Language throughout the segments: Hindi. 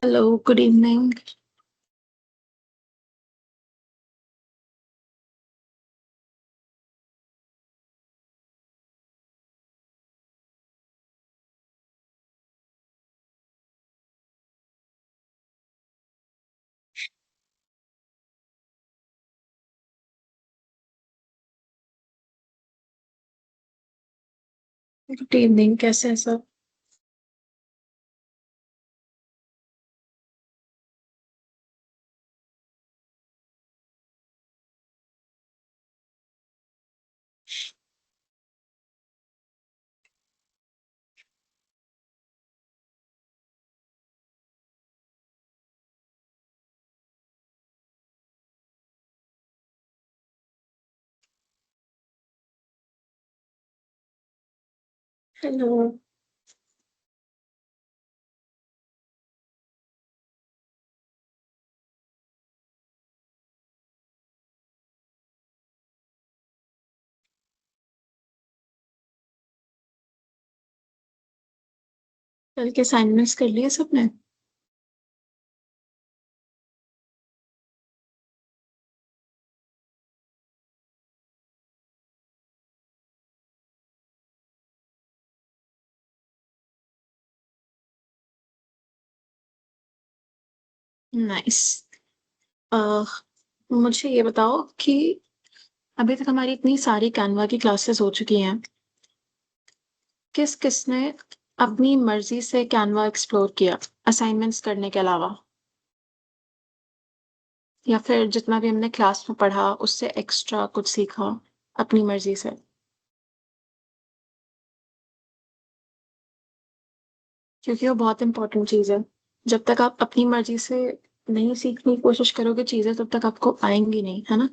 Hello, good evening. Good evening, कैसे हैं सब? हेलो। कल के असाइनमेंट्स कर लिए सबने? नाइस। मुझे ये बताओ कि अभी तक हमारी इतनी सारी कैनवा की क्लासेस हो चुकी हैं। किस किसने अपनी मर्जी से कैनवा एक्सप्लोर किया असाइनमेंट्स करने के अलावा, या फिर जितना भी हमने क्लास में पढ़ा उससे एक्स्ट्रा कुछ सीखा अपनी मर्जी से? क्योंकि वो बहुत इंपॉर्टेंट चीज़ है। जब तक आप अपनी मर्जी से नहीं सीखने की कोशिश करोगे चीजें, तब तक आपको आएंगी नहीं, है ना?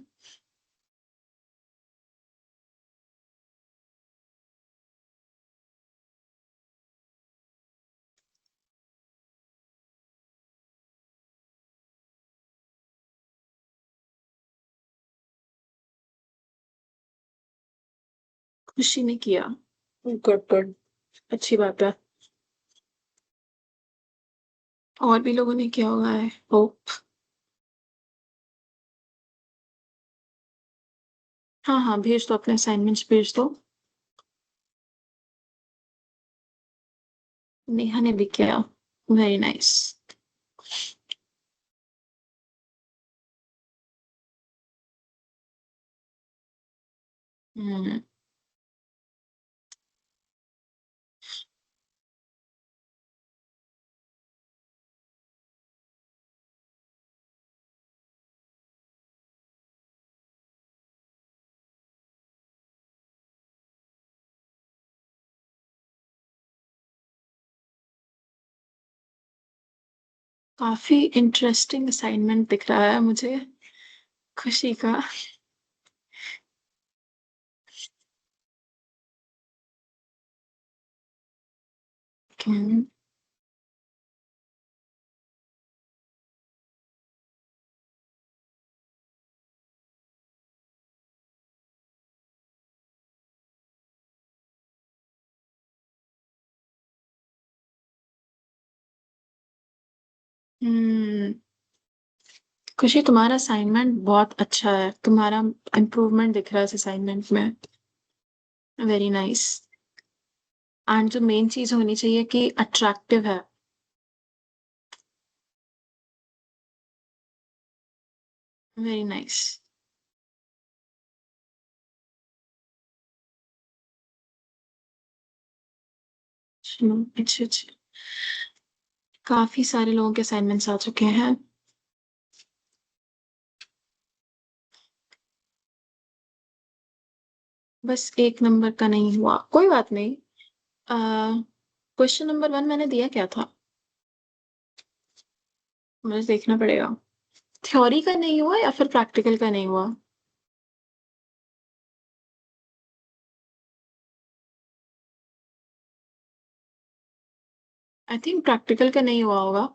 खुशी ने किया। Good good. अच्छी बात है। और भी लोगों ने किया होगा है होप। हाँ हाँ, भेज दो, अपने असाइनमेंट्स भेज दो। नेहा ने भी किया। Very nice. हम्म। काफी इंटरेस्टिंग असाइनमेंट दिख रहा है मुझे, खुशी का। हम्म। हम्म, खुशी तुम्हारा असाइनमेंट बहुत अच्छा है, तुम्हारा इम्प्रूवमेंट दिख रहा है इस असाइनमेंट में। Very nice. एंड जो मेन चीज होनी चाहिए कि अट्रैक्टिव है। Very nice. अच्छा अच्छा। काफी सारे लोगों के असाइनमेंट्स आ चुके हैं। बस एक नंबर का नहीं हुआ, कोई बात नहीं। क्वेश्चन नंबर 1 मैंने दिया क्या था? मुझे देखना पड़ेगा। थ्योरी का नहीं हुआ या फिर प्रैक्टिकल का नहीं हुआ? आई थिंक प्रैक्टिकल का नहीं हुआ होगा,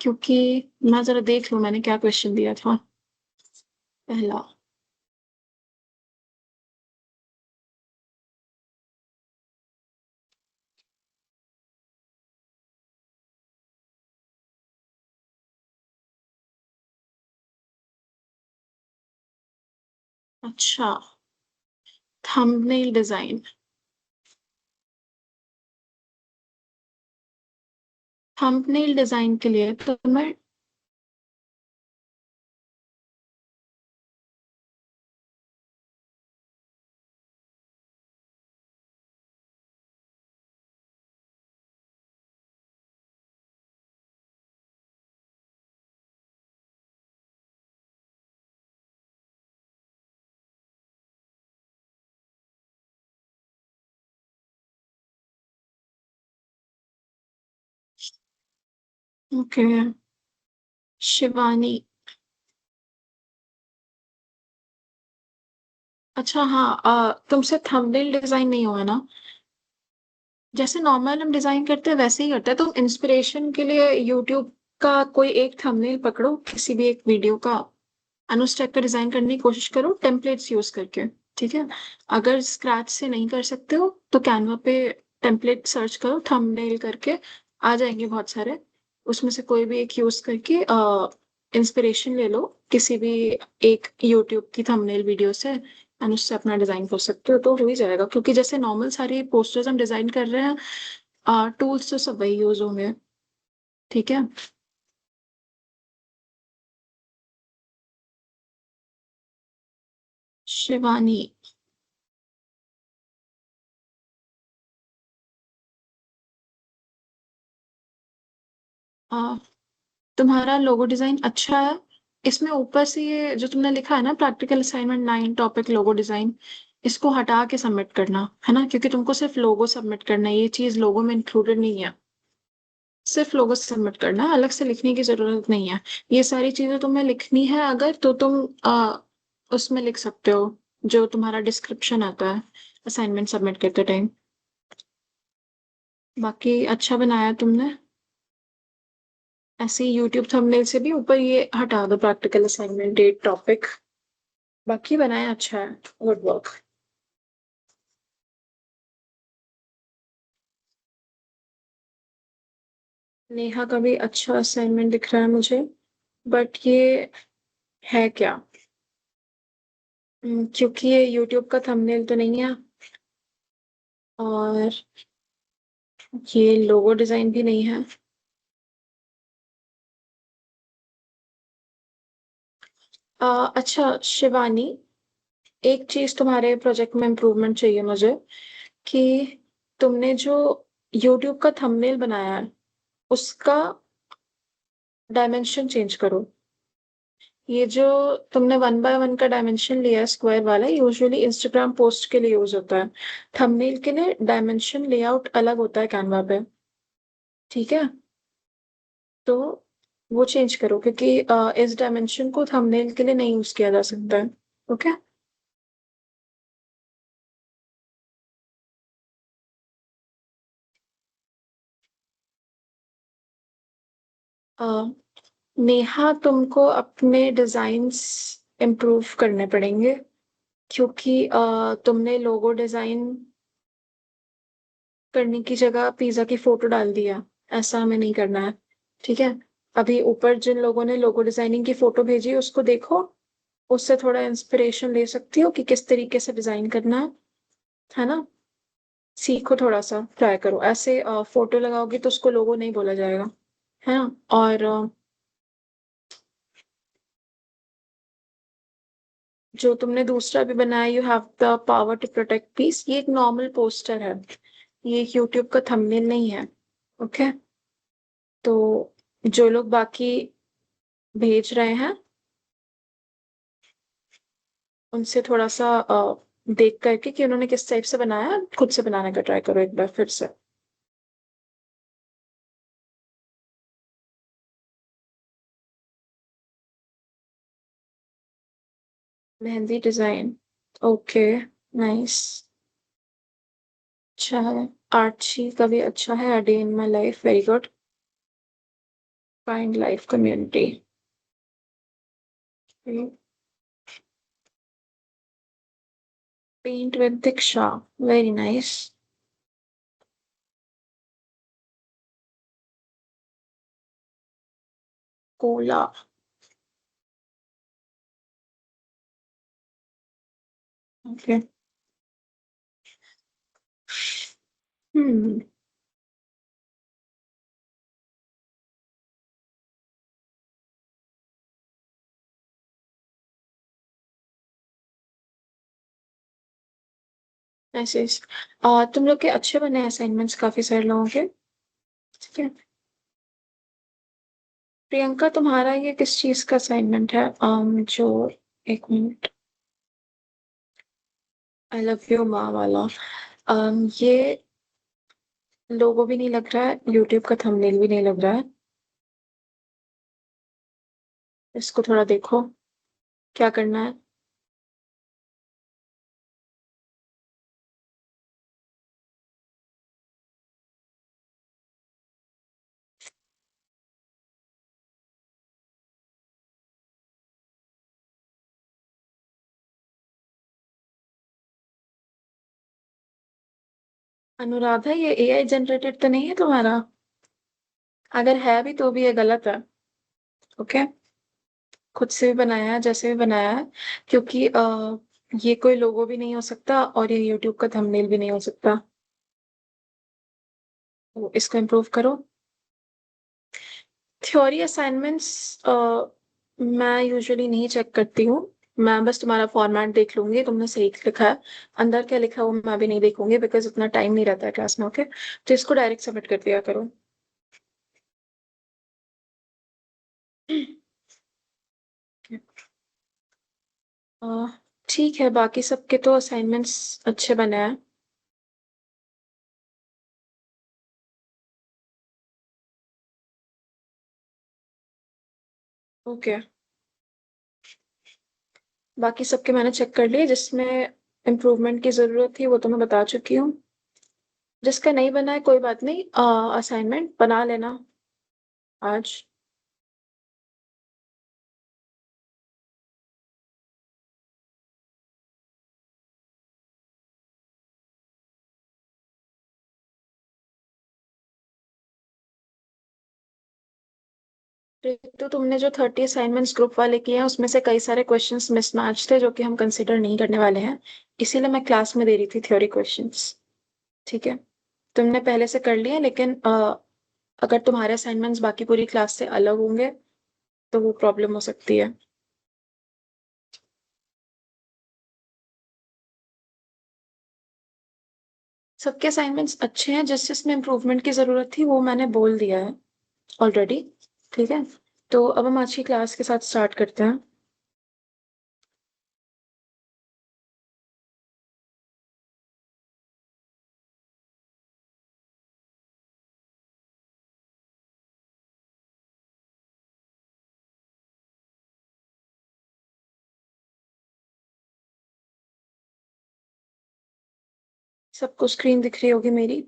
क्योंकि मैं जरा देख लूं मैंने क्या क्वेश्चन दिया था। पहला। अच्छा, थंबनेल डिजाइन। थंबनेल डिजाइन के लिए तो मैं ओके। शिवानी। अच्छा हाँ, तुमसे थंबनेल डिजाइन नहीं हुआ ना? जैसे नॉर्मल हम डिजाइन करते हैं वैसे ही करते हैं। तुम इंस्पिरेशन के लिए यूट्यूब का कोई एक थंबनेल पकड़ो, किसी भी एक वीडियो का, उस टाइप का डिजाइन करने की कोशिश करो टेम्पलेट्स यूज करके। ठीक है। अगर स्क्रैच से नहीं कर सकते हो तो कैनवा पे टेम्पलेट सर्च करो, थंबनेल करके आ जाएंगे बहुत सारे। उसमें से कोई भी एक यूज करके इंस्पिरेशन ले लो किसी भी एक यूट्यूब की थंबनेल वीडियो से, एंड उससे अपना डिजाइन कर सकते हो तो हो ही जाएगा। क्योंकि जैसे नॉर्मल सारी पोस्टर्स हम डिजाइन कर रहे हैं, टूल्स तो सब वही यूज होंगे। ठीक है। शिवानी। तुम्हारा लोगो डिजाइन अच्छा है। इसमें ऊपर से ये जो तुमने लिखा है ना, practical assignment 9 topic logo design, इसको हटा के सबमिट करना है ना, क्योंकि तुमको सिर्फ लोगो सबमिट करना है, ये चीज लोगो में इंक्लूडेड नहीं है। सिर्फ लोगो सबमिट करना है, अलग से लिखने की जरूरत नहीं है। ये सारी चीजें तुम्हें लिखनी है अगर, तो तुम उसमें लिख सकते हो, जो तुम्हारा डिस्क्रिप्शन आता है असाइनमेंट सबमिट करते टाइम। बाकी अच्छा बनाया तुमने। ऐसे ही यूट्यूब थंबनेल से भी ऊपर ये हटा दो, प्रैक्टिकल असाइनमेंट डेट टॉपिक। बाकी बनाया अच्छा है। Good work. नेहा का भी अच्छा असाइनमेंट दिख रहा है मुझे, बट ये है क्या? क्योंकि ये यूट्यूब का थंबनेल तो नहीं है, और ये लोगो डिजाइन भी नहीं है। अच्छा शिवानी, एक चीज तुम्हारे प्रोजेक्ट में इम्प्रूवमेंट चाहिए मुझे, कि तुमने जो यूट्यूब का थंबनेल बनाया है उसका डायमेंशन चेंज करो। ये जो तुमने 1 बाय 1 का डायमेंशन लिया है स्क्वायर वाला, यूजुअली इंस्टाग्राम पोस्ट के लिए यूज होता है। थंबनेल के लिए डायमेंशन लेआउट अलग होता है कैनवा पे। ठीक है। तो वो चेंज करो, क्योंकि इस डायमेंशन को थंबनेल के लिए नहीं यूज किया जा सकता है। ओके। नेहा, तुमको अपने डिजाइन्स इम्प्रूव करने पड़ेंगे, क्योंकि तुमने लोगो डिजाइन करने की जगह पिज्जा की फोटो डाल दिया। ऐसा हमें नहीं करना है। ठीक है। अभी ऊपर जिन लोगों ने लोगो डिजाइनिंग की फोटो भेजी है उसको देखो, उससे थोड़ा इंस्पिरेशन ले सकती हो कि किस तरीके से डिजाइन करना है ना। सीखो, थोड़ा सा ट्राई करो। ऐसे फोटो लगाओगे तो उसको लोगो नहीं बोला जाएगा, है ना। और जो तुमने दूसरा भी बनाया, you have the power to protect peace, ये एक नॉर्मल पोस्टर है, ये एक यूट्यूब का थंबनेल नहीं है। ओके। तो जो लोग बाकी भेज रहे हैं उनसे थोड़ा सा देख करके कि उन्होंने किस टाइप से बनाया, खुद से बनाने का ट्राई करो एक बार फिर से। मेहंदी डिजाइन। ओके। नाइस। अच्छा है। आर्ची का भी अच्छा है। A day in my life, very good. Find life community. Paint with Diksha, very nice. Cola. Okay. Hmm. ऐसे तुम लोग के अच्छे बने असाइनमेंट्स काफी सारे लोगों के। ठीक है। प्रियंका, तुम्हारा ये किस चीज का असाइनमेंट है? जो, एक मिनट, आई लव यू माँ वाला। ये लोगो भी नहीं लग रहा है, यूट्यूब का थंबनेल भी नहीं लग रहा है। इसको थोड़ा देखो, क्या करना है। अनुराधा, ये एआई जनरेटेड तो नहीं है तुम्हारा? अगर है भी तो भी ये गलत है। ओके। खुद से भी बनाया है, जैसे भी बनाया है। क्योंकि ये कोई लोगो भी नहीं हो सकता और ये यूट्यूब का थंबनेल भी नहीं हो सकता। तो इसको इम्प्रूव करो। थ्योरी असाइनमेंट्स मैं यूजुअली नहीं चेक करती हूँ। मैं बस तुम्हारा फॉर्मेट देख लूंगी, तुमने सही लिखा है। अंदर क्या लिखा है वो मैं भी नहीं देखूंगी, बिकॉज इतना टाइम नहीं रहता है क्लास में। ओके, तो इसको डायरेक्ट सबमिट कर दिया करो। अ, ठीक है, बाकी सबके तो असाइनमेंट्स अच्छे बने हैं। ओके। बाकी सबके मैंने चेक कर लिए, जिसमें इम्प्रूवमेंट की जरूरत थी वो तो मैं बता चुकी हूँ। जिसका नहीं बना है कोई बात नहीं, असाइनमेंट बना लेना आज। तो तुमने जो 30 असाइनमेंट्स ग्रुप वाले किए हैं उसमें से कई सारे क्वेश्चंस मिसमैच थे जो कि हम कंसिडर नहीं करने वाले हैं। इसीलिए मैं क्लास में दे रही थी थ्योरी क्वेश्चंस। ठीक है। तुमने पहले से कर लिए, लेकिन अगर तुम्हारे असाइनमेंट्स बाकी पूरी क्लास से अलग होंगे तो वो प्रॉब्लम हो सकती है। सबके असाइनमेंट्स अच्छे हैं, जिस जिसमें इम्प्रूवमेंट की जरूरत थी वो मैंने बोल दिया है ऑलरेडी। ठीक है। तो अब हम आज की क्लास के साथ स्टार्ट करते हैं। सबको स्क्रीन दिख रही होगी मेरी?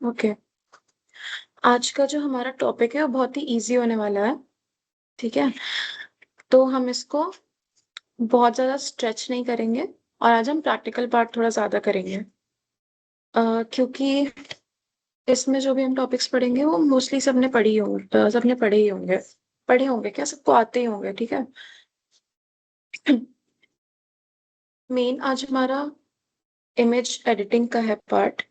ओके। आज का जो हमारा टॉपिक है वो बहुत ही इजी होने वाला है। ठीक है। तो हम इसको बहुत ज्यादा स्ट्रेच नहीं करेंगे, और आज हम प्रैक्टिकल पार्ट थोड़ा ज्यादा करेंगे। क्योंकि इसमें जो भी हम टॉपिक्स पढ़ेंगे वो मोस्टली सबने पढ़ी होंगे, सबने पढ़े ही होंगे। पढ़े होंगे क्या? सबको आते ही होंगे। ठीक है। मेन आज हमारा इमेज एडिटिंग का है पार्ट।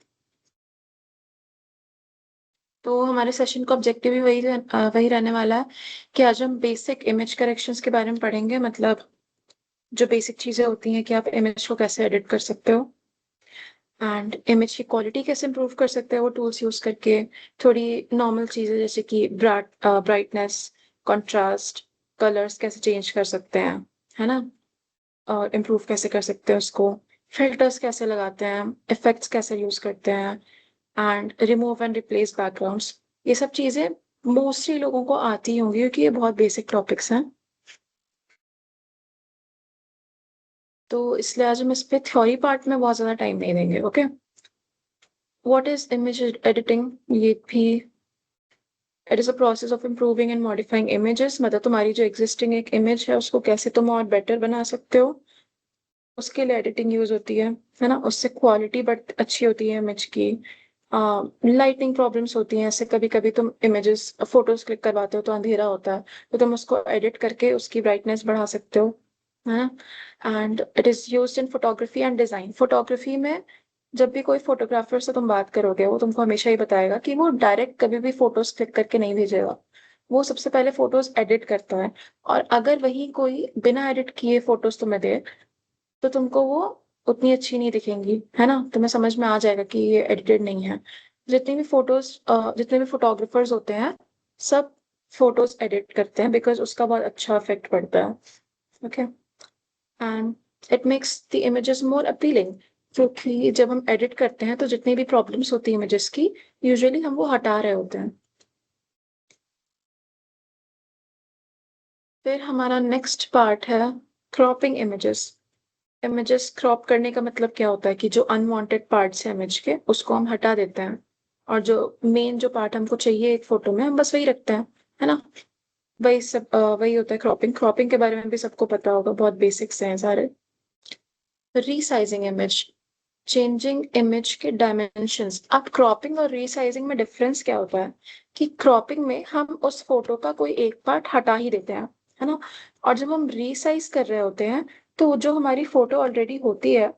तो हमारे सेशन का ऑब्जेक्टिव भी वही रहने वाला है कि आज हम बेसिक इमेज करेक्शंस के बारे में पढ़ेंगे। मतलब जो बेसिक चीजें होती हैं कि आप इमेज को कैसे एडिट कर सकते हो, एंड इमेज की क्वालिटी कैसे इंप्रूव कर सकते हो वो टूल्स यूज करके। थोड़ी नॉर्मल चीजें जैसे कि ब्राइटनेस, कंट्रास्ट, कलर्स कैसे चेंज कर सकते हैं, है ना? और इम्प्रूव कैसे कर सकते हैं उसको। फिल्टर्स कैसे लगाते हैं, इफेक्ट्स कैसे यूज करते हैं, and remove and replace backgrounds. ये सब चीजें मोस्टली लोगों को आती होंगी क्योंकि ये बहुत बेसिक टॉपिक्स हैं। तो इसलिए आज हम इस पे थ्योरी पार्ट में बहुत ज्यादा टाइम नहीं देंगे। Okay. What is image editing? ये भी, it is a process of improving and modifying images. मतलब तुम्हारी जो एग्जिस्टिंग एक इमेज है उसको कैसे तुम और बेटर बना सकते हो। उसके लिए एडिटिंग यूज होती है ना। उससे क्वालिटी बट अच्छी होती है इमेज की। लाइटिंग प्रॉब्लम्स होती हैं, ऐसे कभी कभी तुम इमेजेस फोटोज क्लिक करवाते हो तो अंधेरा होता है, तो तुम उसको एडिट करके उसकी ब्राइटनेस बढ़ा सकते हो, है ना। And it is used in photography and design. Photography में जब भी कोई फोटोग्राफर से तुम बात करोगे, वो तुमको हमेशा ही बताएगा कि वो डायरेक्ट कभी भी फोटोज क्लिक करके नहीं भेजेगा। वो सबसे पहले फोटोज एडिट करता है, और अगर वही कोई बिना एडिट किए फोटोज तुम्हें दे, तो तुमको वो उतनी अच्छी नहीं दिखेंगी, है ना। तुम्हें समझ में आ जाएगा कि ये एडिटेड नहीं है। जितनी भी फोटोज, जितने भी फोटोग्राफर्स होते हैं, सब फोटोज एडिट करते हैं, बिकॉज उसका बहुत अच्छा इफेक्ट पड़ता है। Okay. And it makes the images more appealing, क्योंकि जब हम एडिट करते हैं तो जितनी भी प्रॉब्लम्स होती है इमेजेस की, यूजुअली हम वो हटा रहे होते हैं। फिर हमारा नेक्स्ट पार्ट है क्रॉपिंग इमेजेस। इमेजेस क्रॉप करने का मतलब क्या होता है कि जो अनवांटेड पार्ट्स हैं इमेज के, उसको हम हटा देते हैं, और जो मेन जो पार्ट हमको चाहिए एक फोटो में, हम बस वही रखते हैं, है ना। वही सब वही होता है क्रॉपिंग। क्रॉपिंग के बारे में भी सबको पता होगा, बहुत बेसिक्स हैं सारे। रीसाइजिंग इमेज, चेंजिंग इमेज के डायमेंशंस। अब क्रॉपिंग और रीसाइजिंग में डिफरेंस क्या होता है कि क्रॉपिंग में हम उस फोटो का कोई एक पार्ट हटा ही देते हैं, है ना। और जब हम रीसाइज कर रहे होते हैं, तो जो हमारी फोटो ऑलरेडी होती है,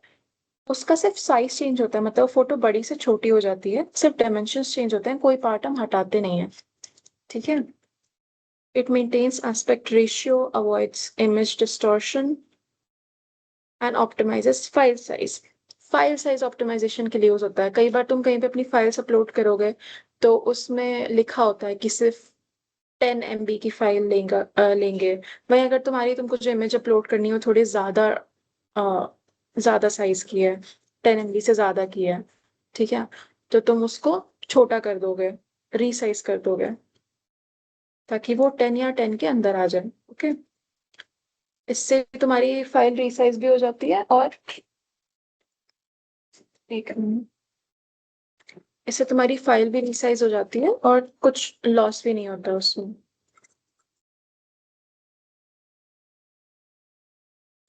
उसका सिर्फ साइज चेंज होता है, मतलब फोटो बड़ी से छोटी हो जाती है, सिर्फ डायमेंशंस चेंज होते हैं, कोई पार्ट हम हटाते नहीं है। ठीक है। It maintains aspect ratio, avoids image distortion and optimises file size. File size optimisation के लिए यूज होता है। कई बार तुम कहीं पे अपनी फाइल्स अपलोड करोगे, तो उसमें लिखा होता है कि सिर्फ 10 MB की फाइल लेंगे। वहीं अगर तुमको जो इमेज अपलोड करनी हो थोड़ी ज्यादा साइज की है, 10 MB से ज्यादा की है, ठीक है, तो तुम उसको छोटा कर दोगे, रीसाइज कर दोगे, ताकि वो 10 या 10 के अंदर आ जाए। ओके। इससे तुम्हारी फाइल रीसाइज भी हो जाती है, और एक इससे तुम्हारी फाइल भी रिसाइज हो जाती है, और कुछ लॉस भी नहीं होता उसमें।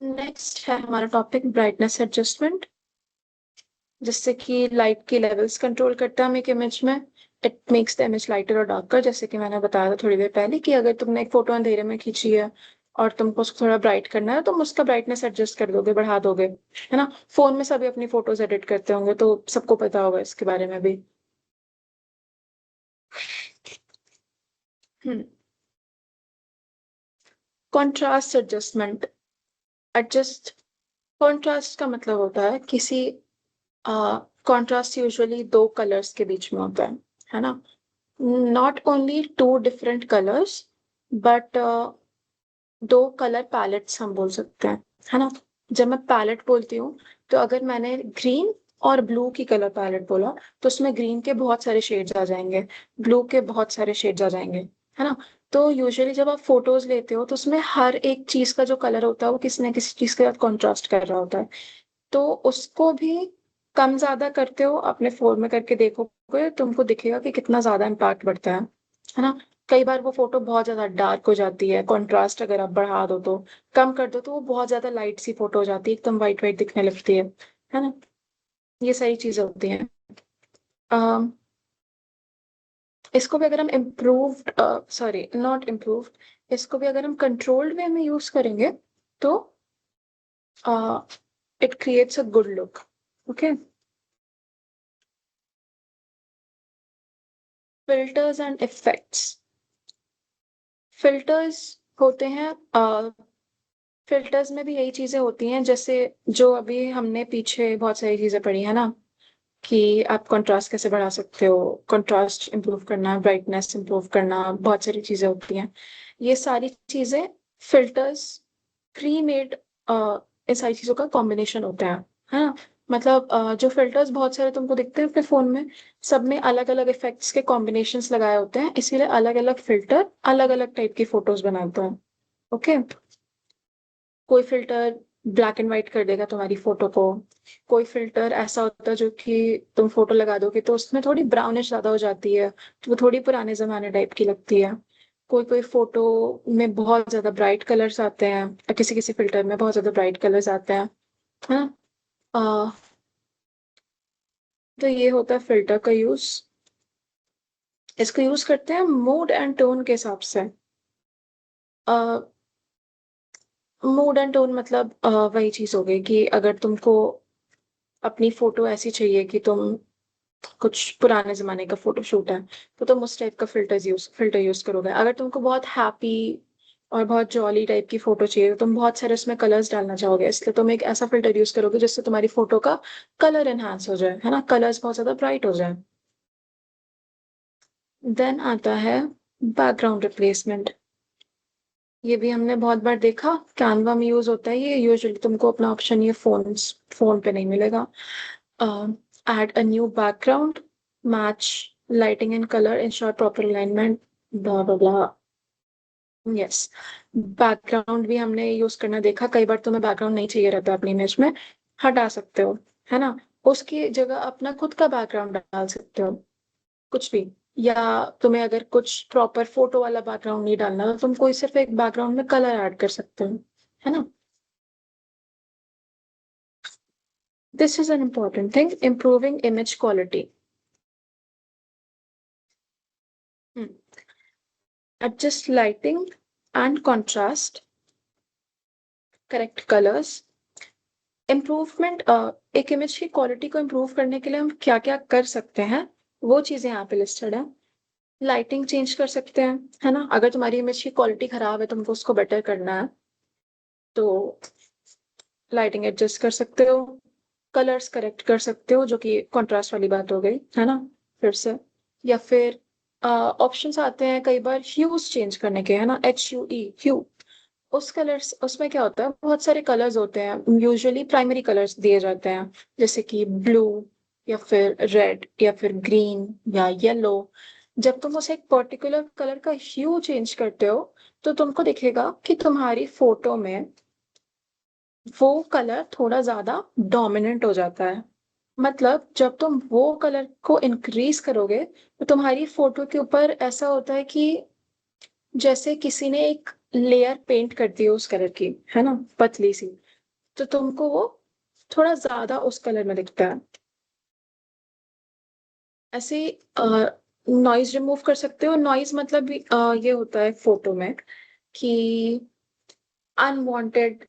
नेक्स्ट है हमारा टॉपिक ब्राइटनेस एडजस्टमेंट, जिससे कि लाइट की लेवल्स कंट्रोल करता है हम एक इमेज में। It makes the image lighter और डार्कर, जैसे कि मैंने बताया था थोड़ी देर पहले, कि अगर तुमने एक फोटो अंधेरे में खींची है और तुमको उसको थोड़ा ब्राइट करना है, तो तुम उसका ब्राइटनेस एडजस्ट कर दोगे, बढ़ा दोगे, है ना। फोन में सभी अपनी फोटोज एडिट करते होंगे, तो सबको पता होगा इसके बारे में भी। Hmm. Contrast adjustment. Adjust contrast का मतलब होता है किसी कॉन्ट्रास्ट यूजुअली दो कलर्स के बीच में होता है ना। Not only two different colours, but दो कलर पैलेट्स हम बोल सकते हैं, है ना। जब मैं पैलेट बोलती हूँ, तो अगर मैंने ग्रीन और ब्लू की कलर पैलेट बोला, तो उसमें ग्रीन के बहुत सारे शेड्स आ जाएंगे, ब्लू के बहुत सारे शेड्स आ जाएंगे, है ना। तो यूजुअली जब आप फोटोज लेते हो, तो उसमें हर एक चीज का जो कलर होता है, वो किसी ना किसी चीज के साथ कॉन्ट्रास्ट कर रहा होता है। तो उसको भी कम ज्यादा करते हो, अपने फोन में करके देखोगे, तुमको दिखेगा कि कितना ज्यादा इम्पैक्ट बढ़ता है ना। कई बार वो फोटो बहुत ज्यादा डार्क हो जाती है, कंट्रास्ट अगर आप बढ़ा दो तो, कम कर दो तो वो बहुत ज्यादा लाइट सी फोटो हो जाती है, एकदम वाइट वाइट दिखने लगती है ना। ये सारी चीजें होती हैं। अम, इसको भी अगर हम इम्प्रूव, सॉरी नॉट इम्प्रूव, इसको भी अगर हम कंट्रोल्ड वे में यूज करेंगे, तो it creates a good look. Okay. Filters and effects. Filters होते हैं, फिल्टर्स में भी यही चीजें होती हैं, जैसे जो अभी हमने पीछे बहुत सारी चीजें पढ़ी है ना, कि आप कंट्रास्ट कैसे बढ़ा सकते हो, कंट्रास्ट इंप्रूव करना, ब्राइटनेस इंप्रूव करना, बहुत सारी चीजें होती हैं। ये सारी चीजें फिल्टर्स, प्री मेड, इन सारी चीजों का कॉम्बिनेशन होता है ना। मतलब जो फिल्टर्स बहुत सारे तुमको दिखते हैं अपने फोन में, सब में अलग अलग इफेक्ट्स के कॉम्बिनेशंस लगाए होते हैं, इसीलिए अलग अलग फिल्टर अलग अलग टाइप की फोटोज बनाते हैं। ओके। कोई फिल्टर ब्लैक एंड व्हाइट कर देगा तुम्हारी फोटो को, कोई फिल्टर ऐसा होता है जो कि तुम फोटो लगा दोगे तो उसमें थोड़ी ब्राउनिश ज्यादा हो जाती है, तो वो थोड़ी पुराने जमाने टाइप की लगती है। कोई कोई फोटो में बहुत ज्यादा ब्राइट कलर्स आते हैं, किसी किसी फिल्टर में बहुत ज्यादा ब्राइट कलर्स आते हैं, है ना। अ, तो ये होता है फिल्टर का यूज। इसको यूज करते हैं मूड एंड टोन के हिसाब से। मूड एंड टोन मतलब वही चीज हो गई कि अगर तुमको अपनी फोटो ऐसी चाहिए कि तुम कुछ पुराने जमाने का फोटो शूट है, तो तुम उस टाइप का फिल्टर यूज करोगे। अगर तुमको बहुत हैप्पी और बहुत जॉली टाइप की फोटो चाहिए, तो तुम बहुत सारे उसमें कलर्स डालना चाहोगे, इसलिए तुम एक ऐसा फिल्टर यूज करोगे जिससे तुम्हारी फोटो का कलर एनहांस हो जाए, है ना, कलर्स बहुत ज्यादा ब्राइट हो जाए। देन आता है बैकग्राउंड रिप्लेसमेंट। ये भी हमने बहुत बार देखा, कैनवा में यूज होता है ये। यूजुअली तुमको अपना ऑप्शन ये फोन पे नहीं मिलेगा। Add a new background, match lighting and color, ensure proper alignment, blah blah blah. Yes, background भी हमने यूज करना देखा। कई बार तुम्हें बैकग्राउंड नहीं चाहिए रहता अपनी इमेज में, हटा सकते हो, है ना। उसकी जगह अपना खुद का बैकग्राउंड डाल सकते हो, कुछ भी। या तुम्हें अगर कुछ प्रॉपर फोटो वाला बैकग्राउंड नहीं डालना, तो तुम कोई सिर्फ एक बैकग्राउंड में कलर ऐड कर सकते हो, है ना। This is an important thing, improving image quality. Adjust lighting and contrast, correct colours. Improvement, एक इमेज की क्वालिटी को इम्प्रूव करने के लिए हम क्या क्या कर सकते हैं, वो चीजें यहाँ पे लिस्टेड है। लाइटिंग चेंज कर सकते हैं, है ना। अगर तुम्हारी इमेज की क्वालिटी खराब है, तुमको उसको बेटर करना है, तो लाइटिंग एडजस्ट कर सकते हो। कलर्स करेक्ट कर सकते हो, जो कि कॉन्ट्रास्ट वाली बात हो गई, है ना, फिर से। या फिर ऑप्शंस आते हैं कई बार ह्यूज चेंज करने के, है ना, HUE, ह्यू। उस कलर्स, उसमें क्या होता है, बहुत सारे कलर्स होते हैं, यूजुअली प्राइमरी कलर्स दिए जाते हैं, जैसे कि ब्लू या फिर रेड या फिर ग्रीन या येलो। जब तुम उसे एक पर्टिकुलर कलर का ह्यू चेंज करते हो, तो तुमको दिखेगा कि तुम्हारी फोटो में वो कलर थोड़ा ज्यादा डोमिनेंट हो जाता है। मतलब जब तुम वो कलर को इंक्रीज करोगे, तो तुम्हारी फोटो के ऊपर ऐसा होता है कि जैसे किसी ने एक लेयर पेंट कर दी हो उस कलर की, है ना, पतली सी। तो तुमको वो थोड़ा ज्यादा उस कलर में दिखता है। ऐसे नॉइज रिमूव कर सकते हो। नॉइज मतलब ये होता है फोटो में कि अनवांटेड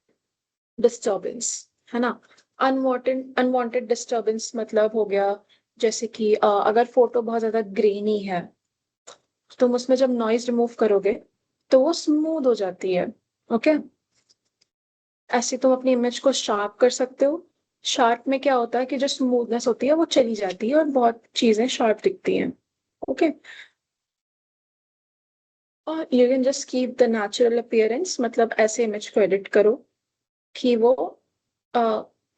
डिस्टरबेंस, है ना। अनवांटेड अनवांटेड डिस्टरबेंस मतलब हो गया, जैसे कि अगर फोटो बहुत ज्यादा ग्रेनी है, तो तुम उसमें जब नॉइज रिमूव करोगे, तो वो स्मूथ हो जाती है। ओके। ऐसे तुम अपनी इमेज को शार्प कर सकते हो। शार्प में क्या होता है कि जो स्मूथनेस होती है वो चली जाती है और बहुत चीजें शार्प दिखती हैं। ओके। और you can just keep the natural appearance, मतलब ऐसे इमेज को एडिट करो कि वो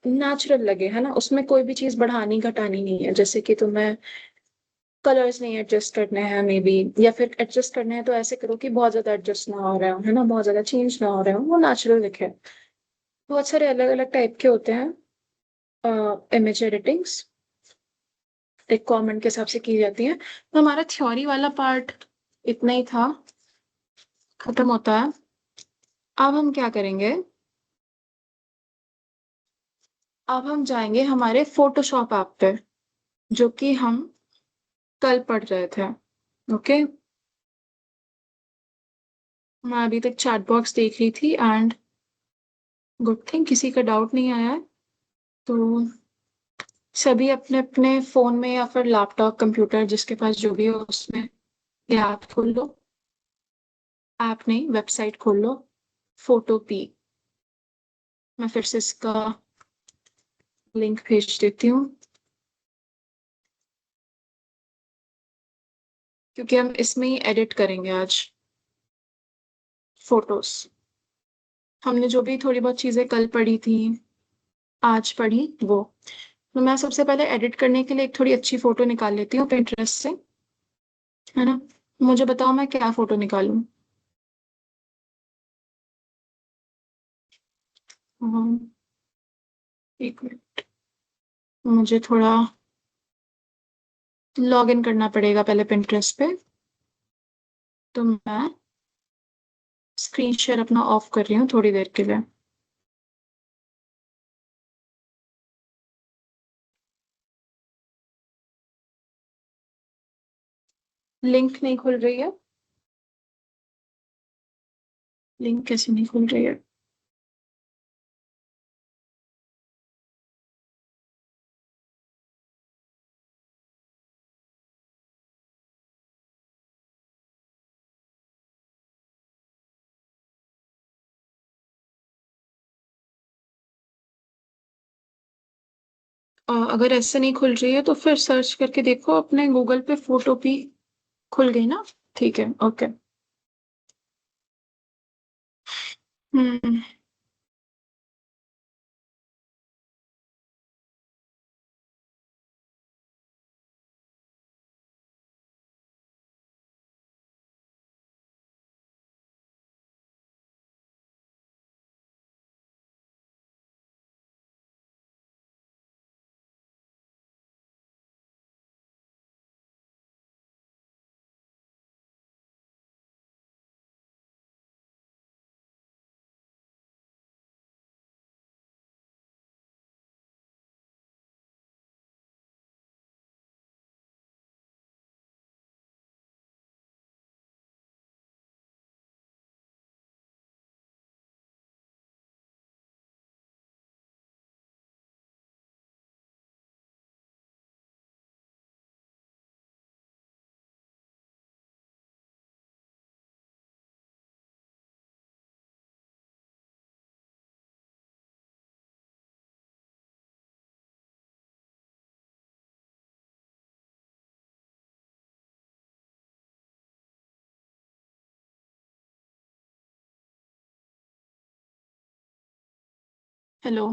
नेचुरल लगे, है ना। उसमें कोई भी चीज बढ़ानी घटानी नहीं है। जैसे कि तुम्हें कलर्स नहीं एडजस्ट करने हैं मे बी, या फिर एडजस्ट करने हैं तो ऐसे करो कि बहुत ज्यादा एडजस्ट ना हो रहे हो, है ना, बहुत ज्यादा चेंज ना हो रहे हो, वो नेचुरल दिखे। बहुत सारे अलग अलग टाइप के होते हैं इमेज एडिटिंग्स, रिक्वायरमेंट के हिसाब से की जाती है। तो हमारा थ्योरी वाला पार्ट इतना ही था, खत्म होता है। अब हम क्या करेंगे, अब हम जाएंगे हमारे फोटोशॉप ऐप पे, जो कि हम कल पढ़ रहे थे। ओके। मैं अभी तक चैट बॉक्स देख रही थी, एंड गुड थिंग किसी का डाउट नहीं आया है। तो सभी अपने अपने फोन में या फिर लैपटॉप कंप्यूटर जिसके पास जो भी हो उसमें ये ऐप खोल लो। ऐप नहीं, वेबसाइट खोल लो, फोटो पी। मैं फिर से इसका लिंक भेज देती हूँ, क्योंकि हम इसमें ही एडिट करेंगे आज फोटोज। हमने जो भी थोड़ी बहुत चीजें कल पढ़ी थी, आज पढ़ी वो। तो मैं सबसे पहले एडिट करने के लिए एक थोड़ी अच्छी फोटो निकाल लेती हूँ पिंटरेस्ट से, है ना। मुझे बताओ मैं क्या फोटो निकालूं। हम्म, एक मिनट, मुझे थोड़ा लॉग इन करना पड़ेगा पहले पिंटरेस्ट पे। तो मैं स्क्रीन शेयर अपना ऑफ कर रही हूँ थोड़ी देर के लिए। लिंक नहीं खुल रही है? लिंक कैसे नहीं खुल रही है? अगर ऐसे नहीं खुल रही है तो फिर सर्च करके देखो अपने गूगल पे, फोटो भी खुल गई ना? ठीक है, ओके। हम्म। हेलो।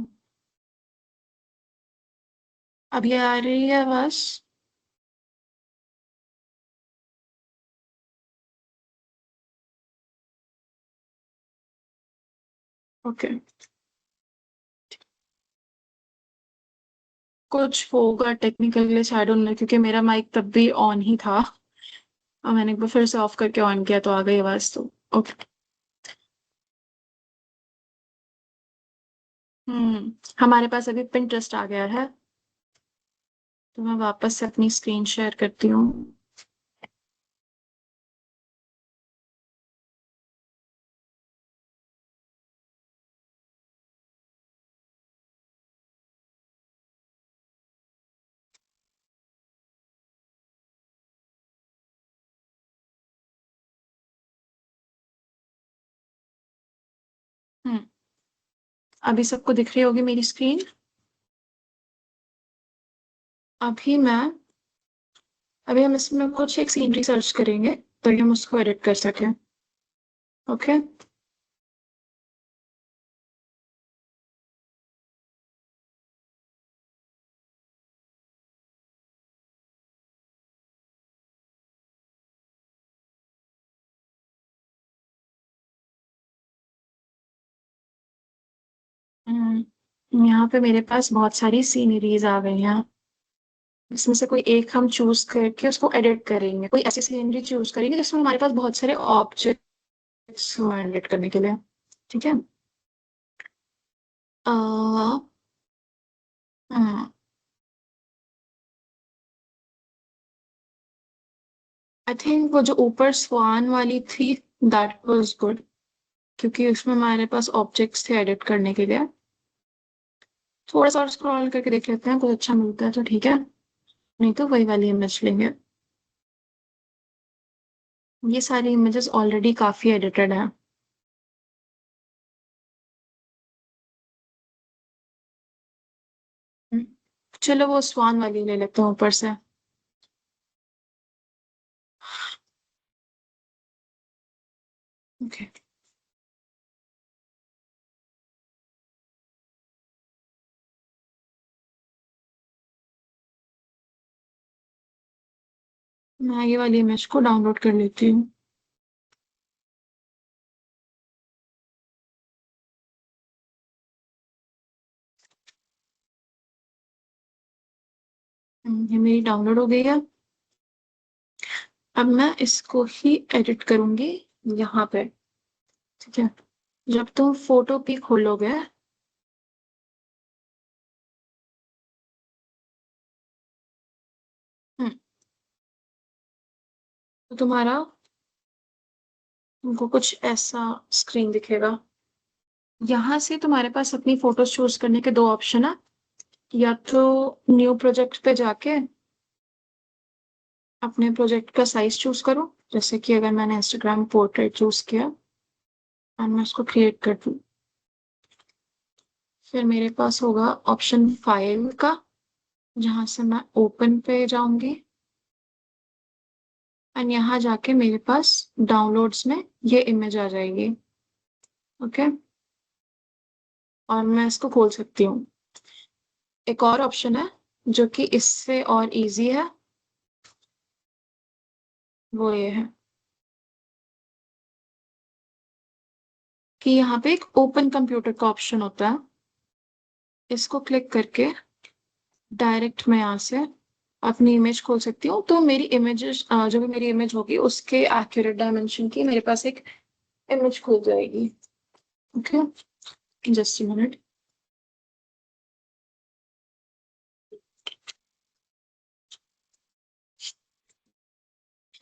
अभी आ रही है आवाज? ओके। कुछ होगा technical glitch, I don't know, क्योंकि मेरा माइक तब भी ऑन ही था और मैंने एक बार फिर से ऑफ करके ऑन किया तो आ गई आवाज तो। ओके। हमारे पास अभी पिंटरेस्ट आ गया है, तो मैं वापस से अपनी स्क्रीन शेयर करती हूँ। हम्म। अभी सबको दिख रही होगी मेरी स्क्रीन। अभी मैं अभी हम इसमें कुछ एक सीनरी सर्च करेंगे ताकि हम उसको एडिट कर सकें। ओके। यहाँ पे मेरे पास बहुत सारी सीनरीज आ गई हैं। इसमें से कोई एक हम चूज करके उसको एडिट करेंगे, कोई ऐसी सीनरी चूज करेंगे जिसमें हमारे पास बहुत सारे ऑब्जेक्ट्स हो एडिट करने के लिए। ठीक है। आई थिंक वो जो ऊपर स्वान वाली थी, दैट वाज गुड, क्योंकि उसमें हमारे पास ऑब्जेक्ट्स थे एडिट करने के लिए। थोड़ा सा और स्क्रॉल करके देख लेते हैं, कुछ अच्छा मिलता है तो ठीक है, नहीं तो वही वाली इमेज लेंगे। ये सारी इमेजेस ऑलरेडी काफी एडिटेड हैं। हम्म, चलो वो स्वान वाली ले लेते हैं ऊपर से। ओके। मैं ये वाली इमेज को डाउनलोड कर लेती हूँ। ये मेरी डाउनलोड हो गई है। अब मैं इसको ही एडिट करूंगी यहाँ पे। ठीक है। जब तुम फोटो भी खोलोगे। हम्म, तो तुम्हारा तुमको कुछ ऐसा स्क्रीन दिखेगा। यहाँ से तुम्हारे पास अपनी फोटोज चूज करने के दो ऑप्शन है। या तो न्यू प्रोजेक्ट पे जाके अपने प्रोजेक्ट का साइज चूज करो, जैसे कि अगर मैंने इंस्टाग्राम पोर्ट्रेट चूज किया और मैं उसको क्रिएट कर दूँ, फिर मेरे पास होगा ऑप्शन फाइल का, जहां से मैं ओपन पे जाऊंगी एंड यहाँ जाके मेरे पास डाउनलोड्स में ये इमेज आ जाएगी। ओके, और मैं इसको खोल सकती हूँ। एक और ऑप्शन है जो कि इससे और इजी है, वो ये है कि यहाँ पे एक ओपन कंप्यूटर का ऑप्शन होता है। इसको क्लिक करके डायरेक्ट मैं यहाँ से अपनी इमेज खोल सकती हूँ। तो मेरी इमेजेस, जो भी मेरी इमेज होगी उसके एक्यूरेट डायमेंशन की मेरे पास एक इमेज खुल जाएगी। Okay, just a minute.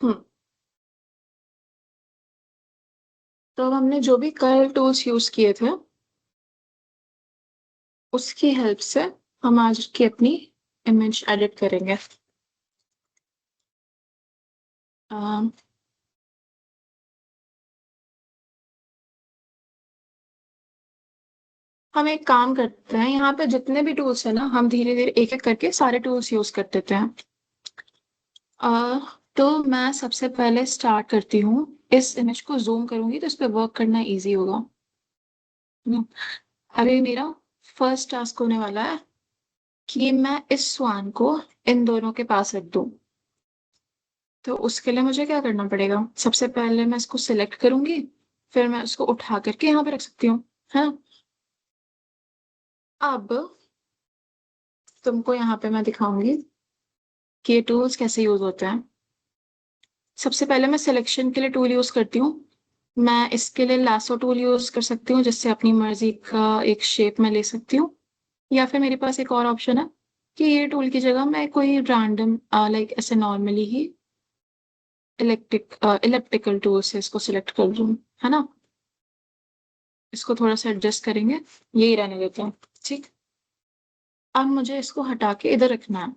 Hmm, तो अब हमने जो भी कलर टूल्स यूज किए थे उसकी हेल्प से हम आज की अपनी इमेज एडिट करेंगे। अम, हम एक काम करते हैं, यहाँ पे जितने भी टूल्स है ना, हम धीरे धीरे एक एक करके सारे टूल्स यूज कर देते हैं। अ, तो मैं सबसे पहले स्टार्ट करती हूँ, इस इमेज को जूम करूंगी तो इस पे वर्क करना इजी होगा। हम्म, अभी मेरा फर्स्ट टास्क होने वाला है कि मैं इस स्वान को इन दोनों के पास रख दूं। तो उसके लिए मुझे क्या करना पड़ेगा, सबसे पहले मैं इसको सिलेक्ट करूंगी, फिर मैं उसको उठा करके यहाँ पे रख सकती हूँ, है ना। अब तुमको यहाँ पे मैं दिखाऊंगी कि ये टूल्स कैसे यूज होते हैं। सबसे पहले मैं सिलेक्शन के लिए टूल यूज करती हूँ। मैं इसके लिए लासो टूल यूज कर सकती हूँ, जिससे अपनी मर्जी का एक शेप मैं ले सकती हूँ। या फिर मेरे पास एक और ऑप्शन है कि ये टूल की जगह मैं कोई रैंडम लाइक ऐसे नॉर्मली ही इलेक्ट्रिकल टूल से इसको सिलेक्ट कर लूँ, है ना। इसको थोड़ा सा एडजस्ट करेंगे, यही रहने देते हैं। ठीक, अब मुझे इसको हटा के इधर रखना है,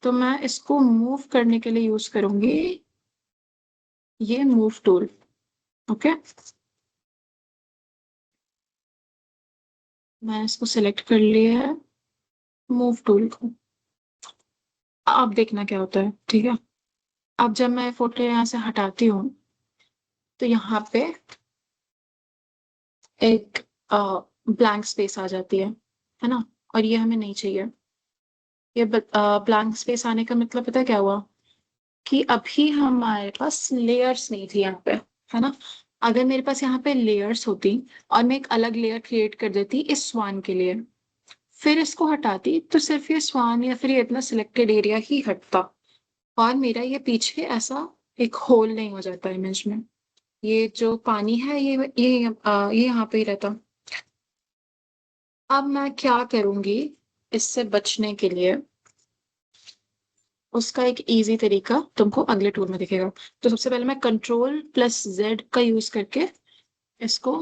तो मैं इसको मूव करने के लिए यूज करूंगी ये मूव टूल। ओके, मैंने इसको सिलेक्ट कर लिया है, मूव टूल को। अब देखना क्या होता है, ठीक है। अब जब मैं फोटो यहाँ से हटाती हूँ तो यहाँ पे एक ब्लैंक स्पेस आ जाती है ना। और ये हमें नहीं चाहिए। ये ब्लैंक स्पेस आने का मतलब पता है क्या हुआ, कि अभी हमारे पास लेयर्स नहीं थी यहाँ पे, है ना। अगर मेरे पास यहाँ पे लेयर्स होती और मैं एक अलग लेयर क्रिएट कर देती इस स्वान के लिए, फिर इसको हटाती, तो सिर्फ ये स्वान या फिर ये इतना सिलेक्टेड एरिया ही हटता और मेरा ये पीछे ऐसा एक होल नहीं हो जाता इमेज में। ये जो पानी है ये यहाँ पे ही रहता। अब मैं क्या करूंगी इससे बचने के लिए, उसका एक इजी तरीका तुमको अगले टूल में दिखेगा। तो सबसे पहले मैं कंट्रोल+Z का यूज करके इसको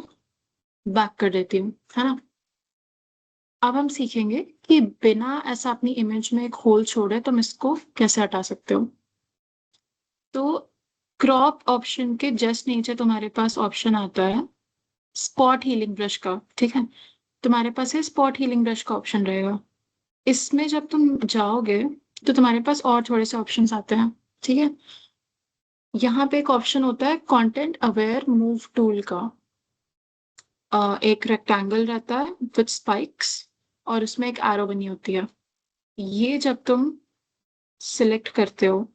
बैक कर देती हूँ, है ना। अब हम सीखेंगे कि बिना ऐसा अपनी इमेज में एक होल छोड़े तुम इसको कैसे हटा सकते हो। तो क्रॉप ऑप्शन के जस्ट नीचे तुम्हारे पास ऑप्शन आता है स्पॉट हीलिंग ब्रश का, ठीक है। तुम्हारे पास है स्पॉट हीलिंग ब्रश का ऑप्शन रहेगा। इसमें जब तुम जाओगे तो तुम्हारे पास और थोड़े से ऑप्शंस आते हैं, ठीक है। यहाँ पे एक ऑप्शन होता है कंटेंट अवेयर मूव टूल का। एक रेक्टेंगल रहता है विथ स्पाइक्स और उसमें एक एरो बनी होती है। ये जब तुम सिलेक्ट करते हो,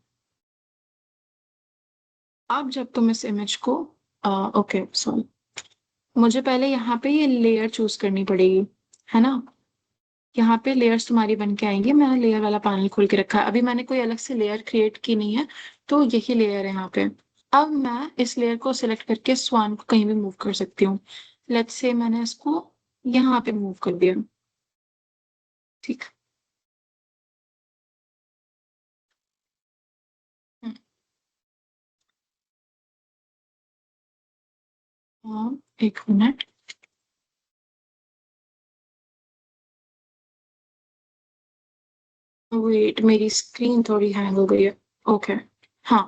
अब जब तुम इस इमेज को ओके सॉरी, मुझे पहले यहाँ पे ये लेयर चूज करनी पड़ेगी, है ना। यहाँ पे लेयर्स तुम्हारी बन के आएंगी। मैंने लेयर वाला पैनल खोल के रखा है, अभी मैंने कोई अलग से लेयर क्रिएट की नहीं है, तो यही लेयर है यहाँ पे। अब मैं इस लेयर को सिलेक्ट करके स्वान को कहीं भी मूव कर सकती हूँ। लेट्स से मैंने इसको यहाँ पे मूव कर दिया, ठीक। हम्म, हाँ, एक मिनट। वेट, मेरी स्क्रीन थोड़ी हैंग हो गई है। ओके। हाँ।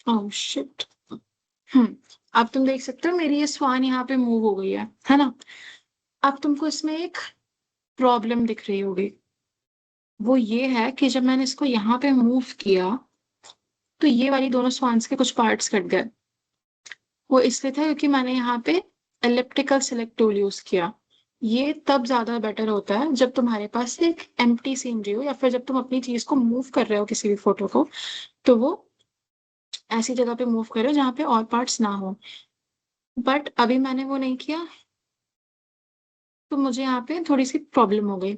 Oh shit. हम्म। अब तुम देख सकते हो मेरी ये स्वान यहाँ पे मूव हो गई है ना? अब तुमको इसमें एक प्रॉब्लम दिख रही होगी। वो ये है कि जब मैंने इसको यहाँ पे मूव किया, तो ये वाली दोनों स्वान्स के कुछ पार्ट्स कट गए। वो इसलिए था क्योंकि मैंने यहाँ पे एलिप्टिकल सिलेक्ट टूल यूज किया। ये तब ज्यादा बेटर होता है जब तुम्हारे पास एक एम्प्टी सीनरी हो, या फिर जब तुम अपनी चीज को मूव कर रहे हो, किसी भी फोटो को, तो वो ऐसी जगह पे मूव करो जहाँ पे और पार्ट्स ना हो। बट अभी मैंने वो नहीं किया, तो मुझे यहाँ पे थोड़ी सी प्रॉब्लम हो गई।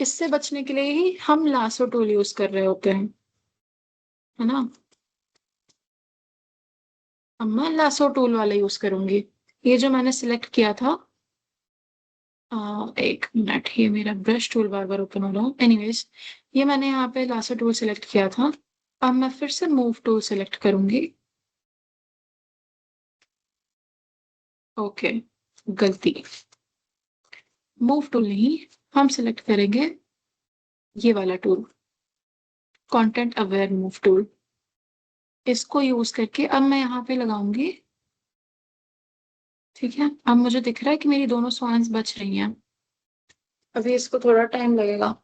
इससे बचने के लिए ही हम लासो टूल यूज कर रहे होते हैं, है ना? अब मैं लासो टूल वाला यूज करूंगी। ये जो मैंने सिलेक्ट किया था, एक मिनट, ये मेरा ब्रश टूल बार बार ओपन हो रहा है। एनीवेज, ये मैंने यहाँ पे लासो टूल सिलेक्ट किया था। अब मैं फिर से मूव टूल सिलेक्ट करूंगी। ओके, गलती। मूव टूल नहीं, हम सिलेक्ट करेंगे ये वाला tool, content aware move tool. इसको यूज करके अब मैं यहाँ पे लगाऊंगी। ठीक है, अब मुझे दिख रहा है कि मेरी दोनों स्वान्स बच रही हैं। अभी इसको थोड़ा टाइम लगेगा।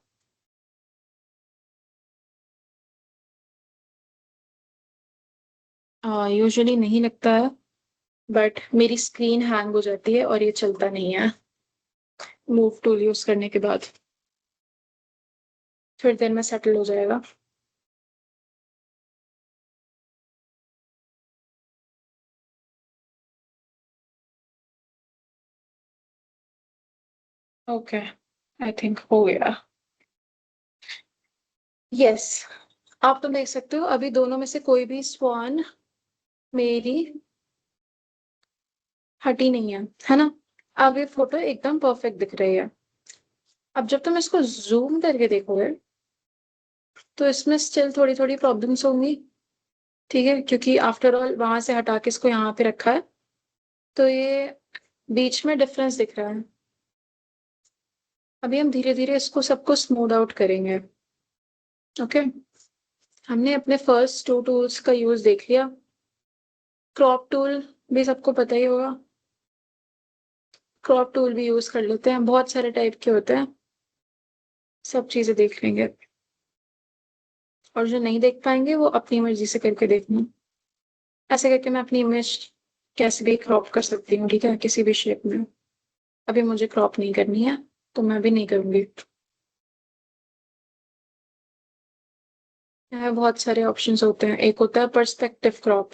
यूजुअली नहीं लगता है, बट मेरी स्क्रीन हैंग हो जाती है और ये चलता नहीं है मूव टूल यूज करने के बाद। थोड़ी देर में सेटल हो जाएगा। ओके, आई थिंक हो गया। यस। आप तो देख सकते हो अभी दोनों में से कोई भी स्वान मेरी हटी नहीं है ना? अब ये फोटो एकदम परफेक्ट दिख रही है। अब जब तुम इसको जूम करके देखोगे, तो इसमें स्टिल थोड़ी थोड़ी प्रॉब्लम्स होंगी। ठीक है, क्योंकि आफ्टर ऑल वहां से हटा के इसको यहाँ पे रखा है, तो ये बीच में डिफरेंस दिख रहा है। अभी हम धीरे धीरे इसको सबको स्मूथ आउट करेंगे। ओके। हमने अपने फर्स्ट टू टूल्स का यूज देख लिया। क्रॉप टूल भी सबको पता ही होगा। क्रॉप टूल भी यूज कर लेते हैं, बहुत सारे टाइप के होते हैं। सब चीजें देख लेंगे। और जो नहीं देख पाएंगे वो अपनी मर्जी से करके देखना। ऐसे करके मैं अपनी इमेज कैसे भी क्रॉप कर सकती हूँ, ठीक है, किसी भी शेप में। अभी मुझे क्रॉप नहीं करनी है, तो मैं भी नहीं करूंगी। बहुत सारे ऑप्शंस होते हैं। एक होता है पर्सपेक्टिव क्रॉप।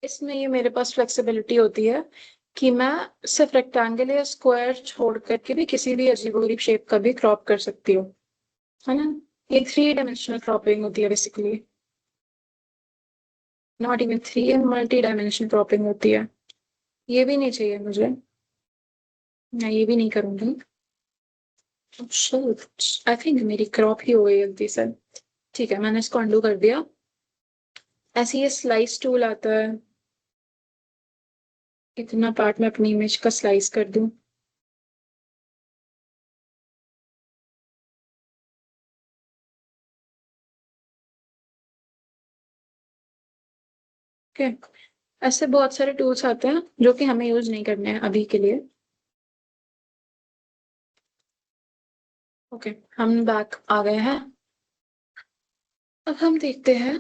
इसमें ये मेरे पास फ्लेक्सिबिलिटी होती है कि मैं सिर्फ रेक्टेंगल या स्क्वायर छोड़ करके भी किसी भी अजीबोगरीब शेप का भी क्रॉप कर सकती हूँ, है ना? ये 3 डायमेंशनल क्रॉपिंग होती है basically. Not even three, multi dimensional cropping होती है। ये भी नहीं चाहिए मुझे। मैं ये भी नहीं करूंगी। आई थिंक मेरी क्रॉप ही हो गई गलती से। ठीक है, मैंने इसको अंडू कर दिया। ऐसे ये स्लाइस टूल आता है। इतना पार्ट मैं अपनी इमेज का स्लाइस कर दूं। ओके। ऐसे बहुत सारे टूल्स आते हैं जो कि हमें यूज नहीं करने हैं अभी के लिए। ओके, हम बैक आ गए हैं। अब हम देखते हैं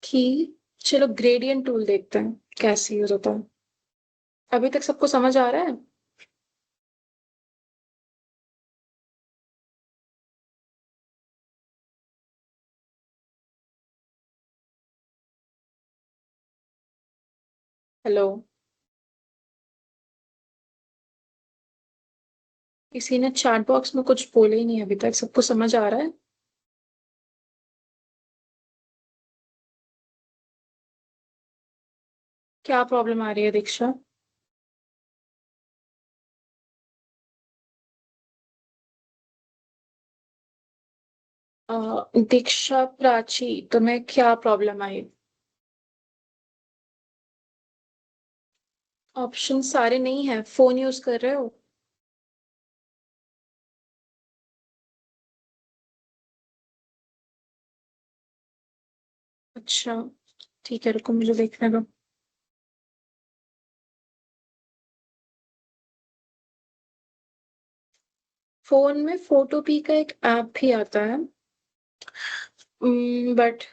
कि, चलो ग्रेडियंट टूल देखते हैं कैसे यूज होता है। अभी तक सबको समझ आ रहा है? हेलो? किसी ने चैट बॉक्स में कुछ बोले ही नहीं अभी तक। सबको समझ आ रहा है? क्या प्रॉब्लम आ रही है दीक्षा? दीक्षा प्राची, तुम्हें क्या प्रॉब्लम आई? ऑप्शन सारे नहीं है, फोन यूज कर रहे हो? अच्छा, ठीक है, रुको मुझे देखने दो। फोन में फोटो पी का एक ऐप भी आता है, बट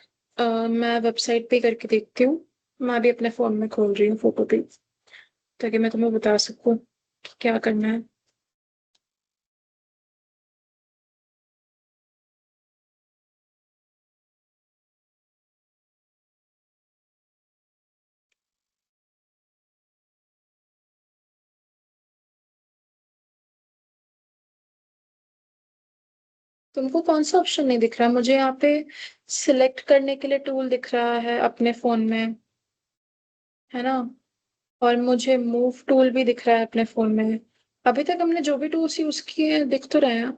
मैं वेबसाइट पे करके देखती हूँ। मैं भी अपने फोन में खोल रही हूँ फोटो पे, ताकि मैं तुम्हें बता सकूँ कि क्या करना है। तुमको कौन सा ऑप्शन नहीं दिख रहा? मुझे यहाँ पे सिलेक्ट करने के लिए टूल दिख रहा है अपने फोन में, है ना? और मुझे मूव टूल भी दिख रहा है अपने फोन में। अभी तक हमने जो भी टूल्स यूज किए हैं दिख तो रहे हैं।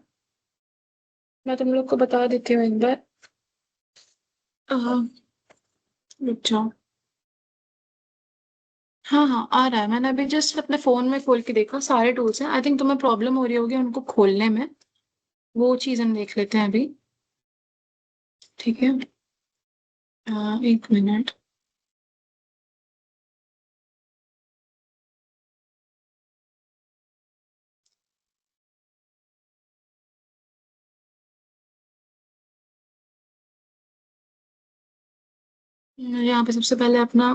मैं तुम लोग को बता देती हूँ एक बार। हाँ, रुक जाओ। हाँ हाँ, आ रहा है। मैंने अभी जस्ट अपने फोन में खोल के देखा, सारे टूल्स हैं। आई थिंक तुम्हें प्रॉब्लम हो रही होगी उनको खोलने में। वो चीज हम देख लेते हैं अभी। ठीक है। एक मिनट। यहाँ पे सबसे पहले अपना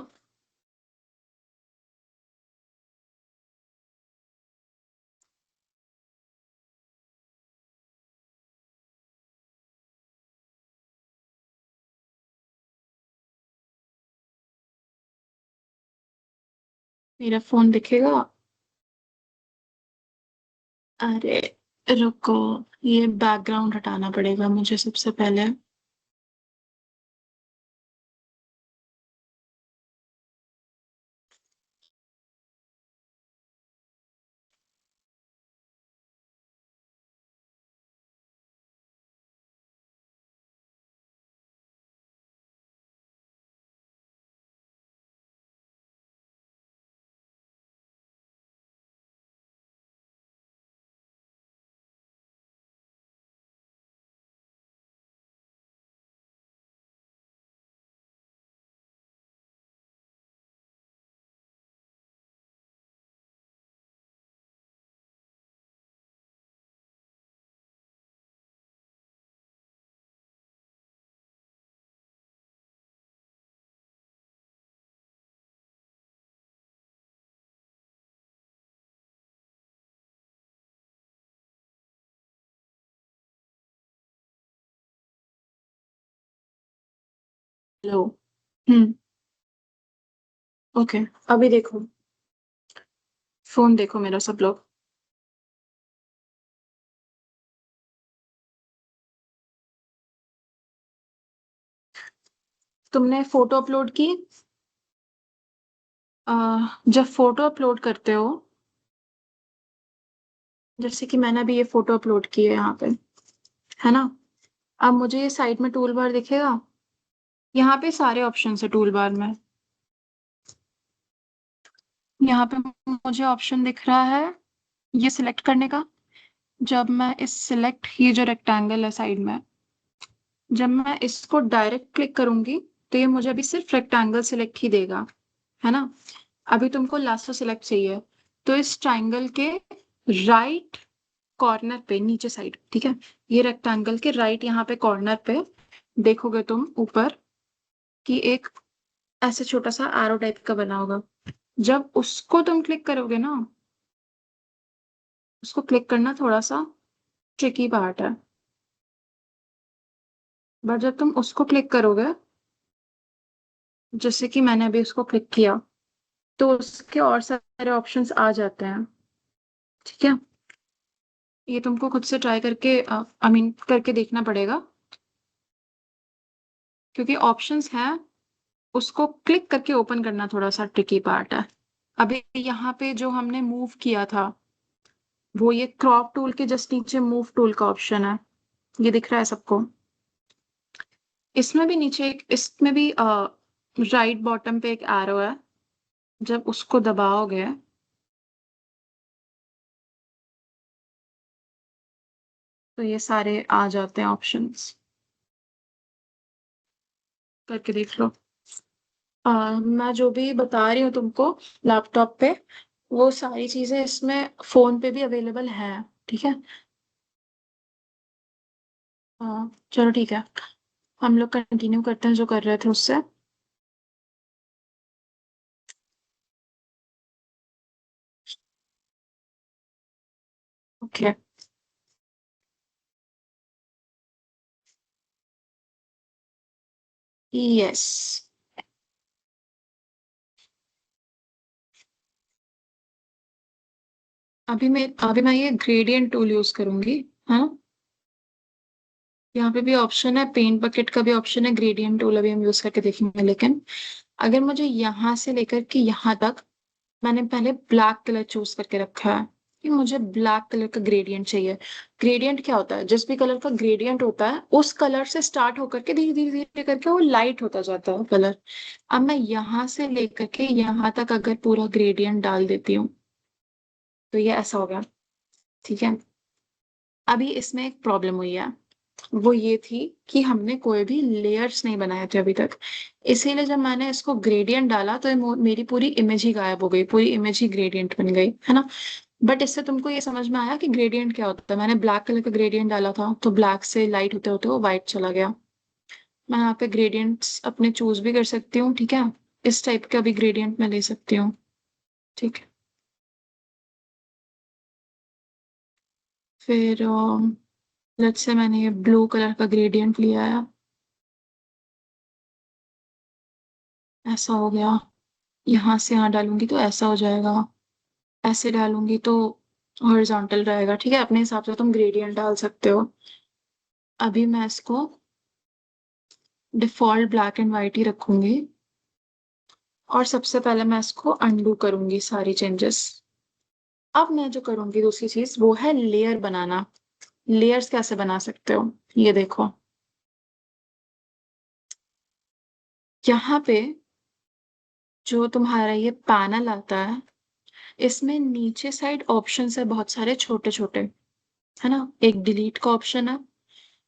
मेरा फोन दिखेगा। अरे रुको, ये बैकग्राउंड हटाना पड़ेगा मुझे सबसे पहले। लो। हम्म। ओके, अभी देखो। फोन देखो मेरा सब लोग। तुमने फोटो अपलोड की? जब फोटो अपलोड करते हो, जैसे कि मैंने अभी ये फोटो अपलोड की है यहाँ पे, है ना? अब मुझे ये साइड में टूल बार दिखेगा। यहाँ पे सारे ऑप्शन है टूल बार में। यहाँ पे मुझे ऑप्शन दिख रहा है ये सिलेक्ट करने का। जब मैं इस सिलेक्ट, ये जो रेक्टेंगल है साइड में, जब मैं इसको डायरेक्ट क्लिक करूंगी तो ये मुझे अभी सिर्फ रेक्टेंगल सिलेक्ट ही देगा, है ना? अभी तुमको लासो सिलेक्ट चाहिए, तो इस ट्राइंगल के राइट कॉर्नर पे नीचे साइड, ठीक है, ये रेक्टेंगल के राइट यहाँ पे कॉर्नर पे देखोगे तुम ऊपर कि एक ऐसे छोटा सा एरो टाइप का बना होगा। जब उसको तुम क्लिक करोगे ना, उसको क्लिक करना थोड़ा सा ट्रिकी पार्ट है, बट जब तुम उसको क्लिक करोगे, जैसे कि मैंने अभी उसको क्लिक किया, तो उसके और सारे ऑप्शंस आ जाते हैं। ठीक है, ये तुमको खुद से ट्राई करके, आई मीन करके देखना पड़ेगा, क्योंकि ऑप्शंस हैं। उसको क्लिक करके ओपन करना थोड़ा सा ट्रिकी पार्ट है। अभी यहाँ पे जो हमने मूव किया था, वो ये क्रॉप टूल के जस्ट नीचे मूव टूल का ऑप्शन है। ये दिख रहा है सबको? इसमें भी नीचे एक, इसमें भी राइट बॉटम पे एक एरो है, जब उसको दबाओगे तो ये सारे आ जाते हैं ऑप्शंस। करके देख लो। मैं जो भी बता रही हूँ तुमको लैपटॉप पे, वो सारी चीजें इसमें फोन पे भी अवेलेबल है। ठीक है। चलो ठीक है, हम लोग कंटिन्यू करते हैं जो कर रहे थे उससे। ओके। यस। अभी मैं ये ग्रेडियंट टूल यूज करूंगी। हाँ, यहाँ पे भी ऑप्शन है, पेंट बकेट का भी ऑप्शन है, ग्रेडियंट टूल अभी हम यूज करके देखेंगे। लेकिन अगर मुझे यहाँ से लेकर के यहाँ तक, मैंने पहले ब्लैक कलर चूज करके रखा है कि मुझे ब्लैक कलर का ग्रेडियंट चाहिए। ग्रेडियंट क्या होता है? जिस भी कलर का ग्रेडियंट होता है उस कलर से स्टार्ट होकर के धीरे धीरे धीरे करके वो लाइट होता जाता है कलर। अब मैं यहाँ से लेकर के यहाँ तक अगर पूरा ग्रेडियंट डाल देती हूँ तो ये ऐसा हो गया। ठीक है। अभी इसमें एक प्रॉब्लम हुई है, वो ये थी कि हमने कोई भी लेयर्स नहीं बनाए थे अभी तक। इसीलिए जब मैंने इसको ग्रेडियंट डाला तो मेरी पूरी इमेज ही गायब हो गई, पूरी इमेज ही ग्रेडियंट बन गई, है ना। बट इससे तुमको ये समझ में आया कि ग्रेडियंट क्या होता है। मैंने ब्लैक कलर का ग्रेडियंट डाला था तो ब्लैक से लाइट होते होते वो वाइट चला गया। मैं यहाँ पे ग्रेडियंट्स अपने चूज भी कर सकती हूँ। ठीक है। इस टाइप का भी ग्रेडियंट मैं ले सकती हूँ। ठीक है। फिर लेट्स से मैंने ये ब्लू कलर का ग्रेडियंट लिया है, ऐसा हो गया। यहाँ से यहाँ डालूंगी तो ऐसा हो जाएगा, ऐसे डालूंगी तो हॉरिजॉन्टल रहेगा। ठीक है, अपने हिसाब से तुम ग्रेडियंट डाल सकते हो। अभी मैं इसको डिफॉल्ट ब्लैक एंड वाइट ही रखूंगी, और सबसे पहले मैं इसको अनडू करूंगी सारी चेंजेस। अब मैं जो करूंगी दूसरी चीज वो है लेयर बनाना। लेयर्स कैसे बना सकते हो, ये देखो। यहाँ पे जो तुम्हारा ये पैनल आता है, इसमें नीचे साइड ऑप्शंस है बहुत सारे छोटे छोटे, है ना। एक डिलीट का ऑप्शन है,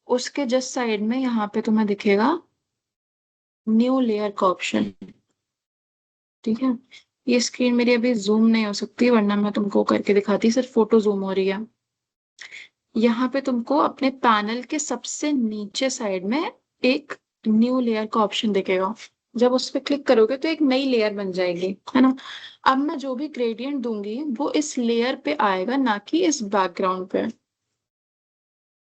उसके जस्ट साइड में यहाँ पे तुम्हें दिखेगा न्यू लेयर का ऑप्शन। ठीक है। ये स्क्रीन मेरी अभी जूम नहीं हो सकती, वरना मैं तुमको करके दिखाती, सिर्फ फोटो जूम हो रही है। यहाँ पे तुमको अपने पैनल के सबसे नीचे साइड में एक न्यू लेयर का ऑप्शन दिखेगा। जब उस पर क्लिक करोगे तो एक नई लेयर बन जाएगी, है ना। अब मैं जो भी ग्रेडियंट दूंगी वो इस लेयर पे आएगा, ना कि इस बैकग्राउंड पे।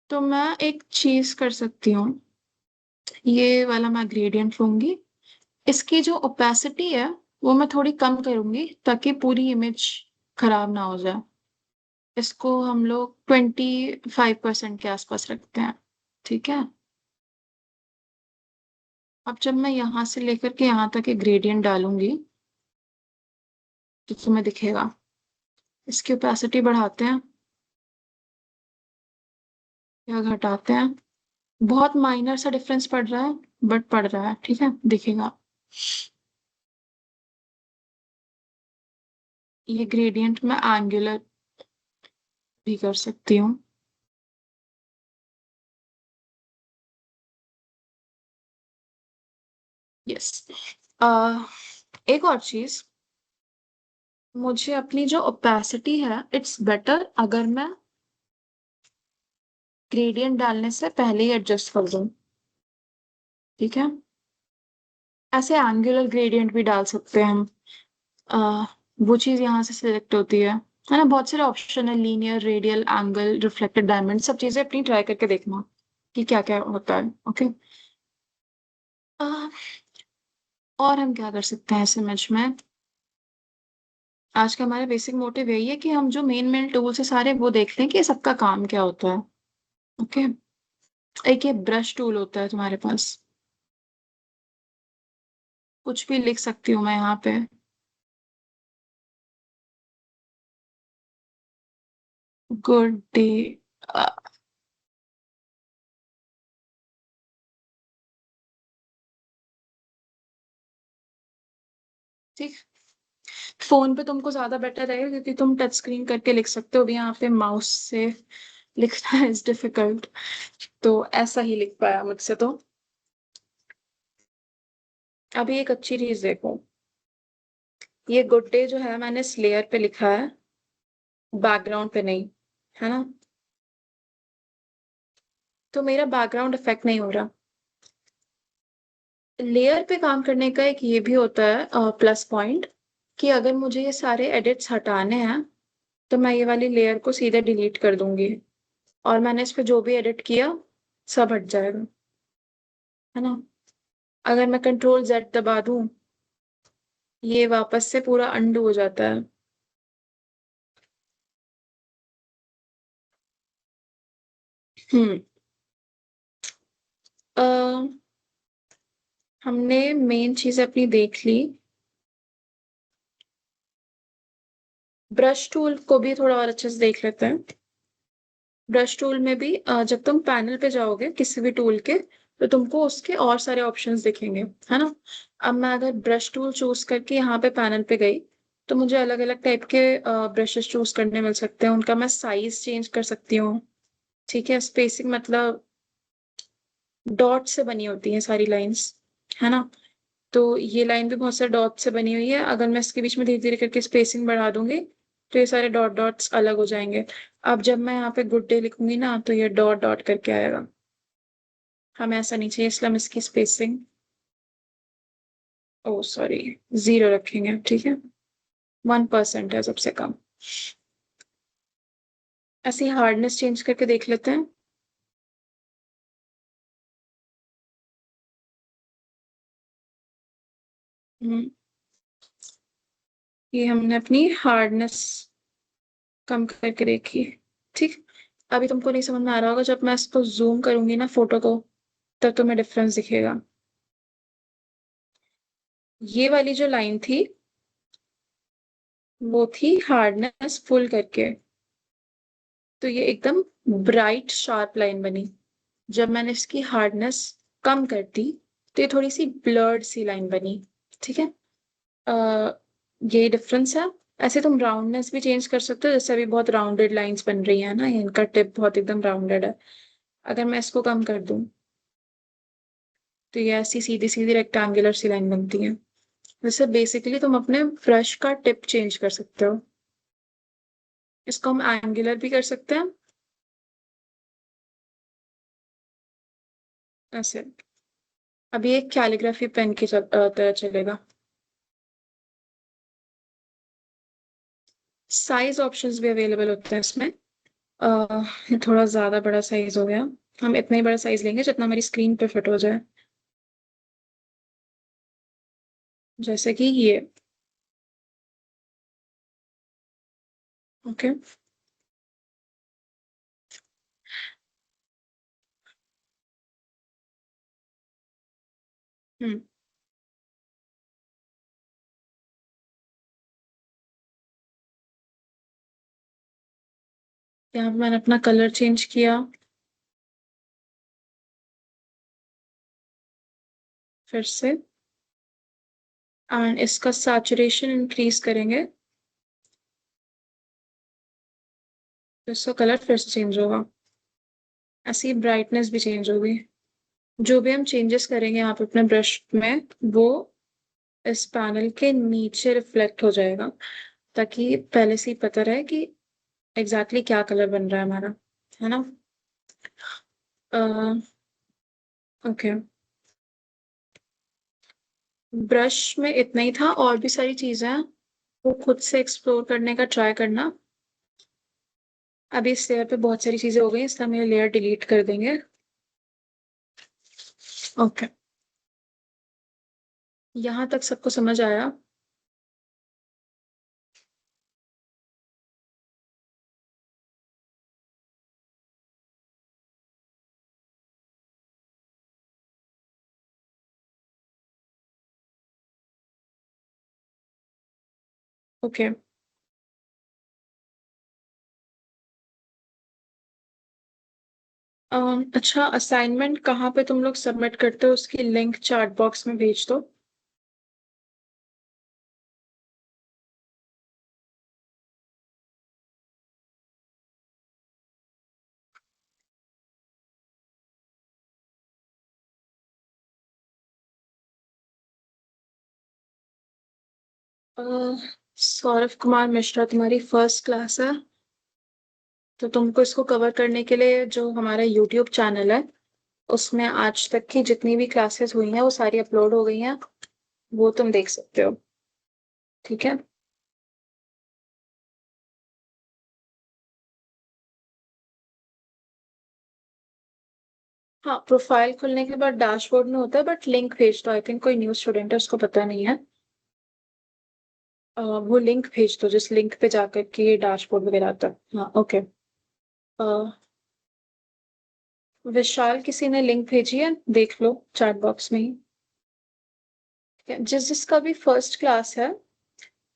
तो मैं एक चीज कर सकती हूँ, ये वाला मैं ग्रेडियंट लूंगी, इसकी जो ओपेसिटी है वो मैं थोड़ी कम करूंगी ताकि पूरी इमेज खराब ना हो जाए। इसको हम लोग 25% के आसपास रखते हैं। ठीक है। अब जब मैं यहाँ से लेकर के यहाँ तक एक ग्रेडियंट डालूंगी तो तुम्हें दिखेगा। इसकी ओपेसिटी बढ़ाते हैं या घटाते हैं, बहुत माइनर सा डिफरेंस पड़ रहा है, बट पड़ रहा है। ठीक है, दिखेगा। ये ग्रेडियंट मैं एंगुलर भी कर सकती हूँ। यस। एक और चीज, मुझे अपनी जो ओपेसिटी है इट्स बेटर अगर मैं ग्रेडियंट डालने से पहले ही एडजस्ट कर दूं। ठीक है। ऐसे एंगुलर ग्रेडियंट भी डाल सकते हैं हम। आ, वो चीज यहाँ से सिलेक्ट होती है ना। बहुत सारे ऑप्शन है, linear, radial, angle, reflected diamond, सब चीजें अपनी ट्राई करके देखना कि क्या क्या होता है। ओके। और हम क्या कर सकते हैं इस इमेज में? आज का हमारा बेसिक मोटिव यही है कि हम जो मेन मेन टूल्स है सारे वो देख लें कि सबका काम क्या होता है। ओके। एक ये ब्रश टूल होता है तुम्हारे पास, कुछ भी लिख सकती हूँ मैं यहाँ पे। Good day. ठीक। फोन पे तुमको ज्यादा बेटर रहेगा क्योंकि तुम टच स्क्रीन करके लिख सकते हो, अभी यहाँ पे माउस से लिखना इज डिफिकल्ट, तो ऐसा ही लिख पाया मुझसे तो। अभी एक अच्छी चीज देखो, ये गुड डे जो है मैंने इस लेयर पे लिखा है, बैकग्राउंड पे नहीं, है ना? तो मेरा बैकग्राउंड इफेक्ट नहीं हो रहा। लेयर पे काम करने का एक ये भी होता है प्लस पॉइंट, कि अगर मुझे ये सारे एडिट्स हटाने हैं तो मैं ये वाली लेयर को सीधे डिलीट कर दूंगी, और मैंने इस पे जो भी एडिट किया सब हट जाएगा, है ना? अगर मैं कंट्रोल जेड दबा दूं, ये वापस से पूरा अंडू हो जाता है। हम्म। अ, हमने मेन चीज अपनी देख ली। ब्रश टूल को भी थोड़ा और अच्छे से देख लेते हैं। ब्रश टूल में भी जब तुम पैनल पे जाओगे किसी भी टूल के, तो तुमको उसके और सारे ऑप्शंस दिखेंगे, है ना? अब मैं अगर ब्रश टूल चूज करके यहाँ पे पैनल पे गई, तो मुझे अलग अलग टाइप के ब्रशेस चूज करने मिल सकते हैं, उनका मैं साइज चेंज कर सकती हूँ। ठीक है, स्पेसिंग मतलब डॉट से बनी होती है सारी लाइंस, है ना? तो ये लाइन भी बहुत सारे डॉट से बनी हुई है, अगर मैं इसके बीच में धीरे धीरे करके स्पेसिंग बढ़ा दूंगी तो ये सारे डॉट डॉट्स अलग हो जाएंगे। अब जब मैं यहाँ पे गुड डे लिखूंगी ना, तो ये डॉट डॉट करके आएगा। हमें ऐसा नहीं चाहिए, इसलिए हम इसकी स्पेसिंग, ओ सॉरी, 0 रखेंगे, ठीक है? 1% है सबसे कम। ऐसे हार्डनेस चेंज करके देख लेते हैं। हम्म, ये हमने अपनी हार्डनेस कम करके देखी, ठीक। अभी तुमको नहीं समझ में आ रहा होगा, जब मैं इसको जूम करूंगी ना फोटो को, तब तुम्हें डिफरेंस दिखेगा। ये वाली जो लाइन थी वो थी हार्डनेस फुल करके, तो ये एकदम ब्राइट शार्प लाइन बनी। जब मैंने इसकी हार्डनेस कम कर दी, तो ये थोड़ी सी ब्लर्ड सी लाइन बनी, ठीक है? आ, ये डिफरेंस है। ऐसे तुम राउंडनेस भी चेंज कर सकते हो, जैसे अभी बहुत राउंडेड लाइंस बन रही है ना, इनका टिप बहुत एकदम राउंडेड है। अगर मैं इसको कम कर दूं, तो ये ऐसी सीधी सीधी रेक्टेंगुलर सी लाइन बनती है। वैसे बेसिकली तुम अपने ब्रश का टिप चेंज कर सकते हो। इसको हम एंगुलर भी कर सकते हैं, ऐसे। अभी एक कैलीग्राफी पेन की तरह चलेगा। साइज ऑप्शंस भी अवेलेबल होते हैं इसमें। ये थोड़ा ज्यादा बड़ा साइज हो गया, हम इतना ही बड़ा साइज लेंगे जितना हमारी स्क्रीन पे फिट हो जाए, जैसे कि ये। ओके। हम्म। यहाँ पे मैंने अपना कलर चेंज किया, फिर से, एंड इसका सैचुरेशन इंक्रीज करेंगे, तो इसका कलर फिर से चेंज होगा। ऐसी ब्राइटनेस भी चेंज होगी। जो भी हम चेंजेस करेंगे यहाँ पे अपने ब्रश में, वो इस पैनल के नीचे रिफ्लेक्ट हो जाएगा, ताकि पहले से ही पता रहे कि एग्जैक्टली क्या कलर बन रहा है हमारा, है ना? ओके। ब्रश में इतना ही था, और भी सारी चीजें हैं, वो खुद से एक्सप्लोर करने का ट्राई करना। अभी इस लेयर पे बहुत सारी चीजें हो गई, इसलिए हम ये लेयर डिलीट कर देंगे। ओके। यहाँ तक सबको समझ आया? ओके। अच्छा, असाइनमेंट कहाँ पे तुम लोग सबमिट करते हो, उसकी लिंक चैट बॉक्स में भेज दो। सौरभ कुमार मिश्रा तुम्हारी फर्स्ट क्लास है, तो तुमको इसको कवर करने के लिए जो हमारा यूट्यूब चैनल है उसमें आज तक की जितनी भी क्लासेस हुई हैं वो सारी अपलोड हो गई हैं, वो तुम देख सकते हो। ठीक है। हाँ, प्रोफाइल खुलने के बाद डैशबोर्ड में होता है, बट लिंक भेज दो। आई थिंक कोई न्यू स्टूडेंट है, उसको पता नहीं है। वो लिंक भेज दो जिस लिंक पे जाकर के ये डैशबोर्ड वगैरह आता है। हाँ, ओके। विशाल किसी ने लिंक भेजी है, देख लो चैट बॉक्स में ही। ठीक है, जिस जिसका भी फर्स्ट क्लास है,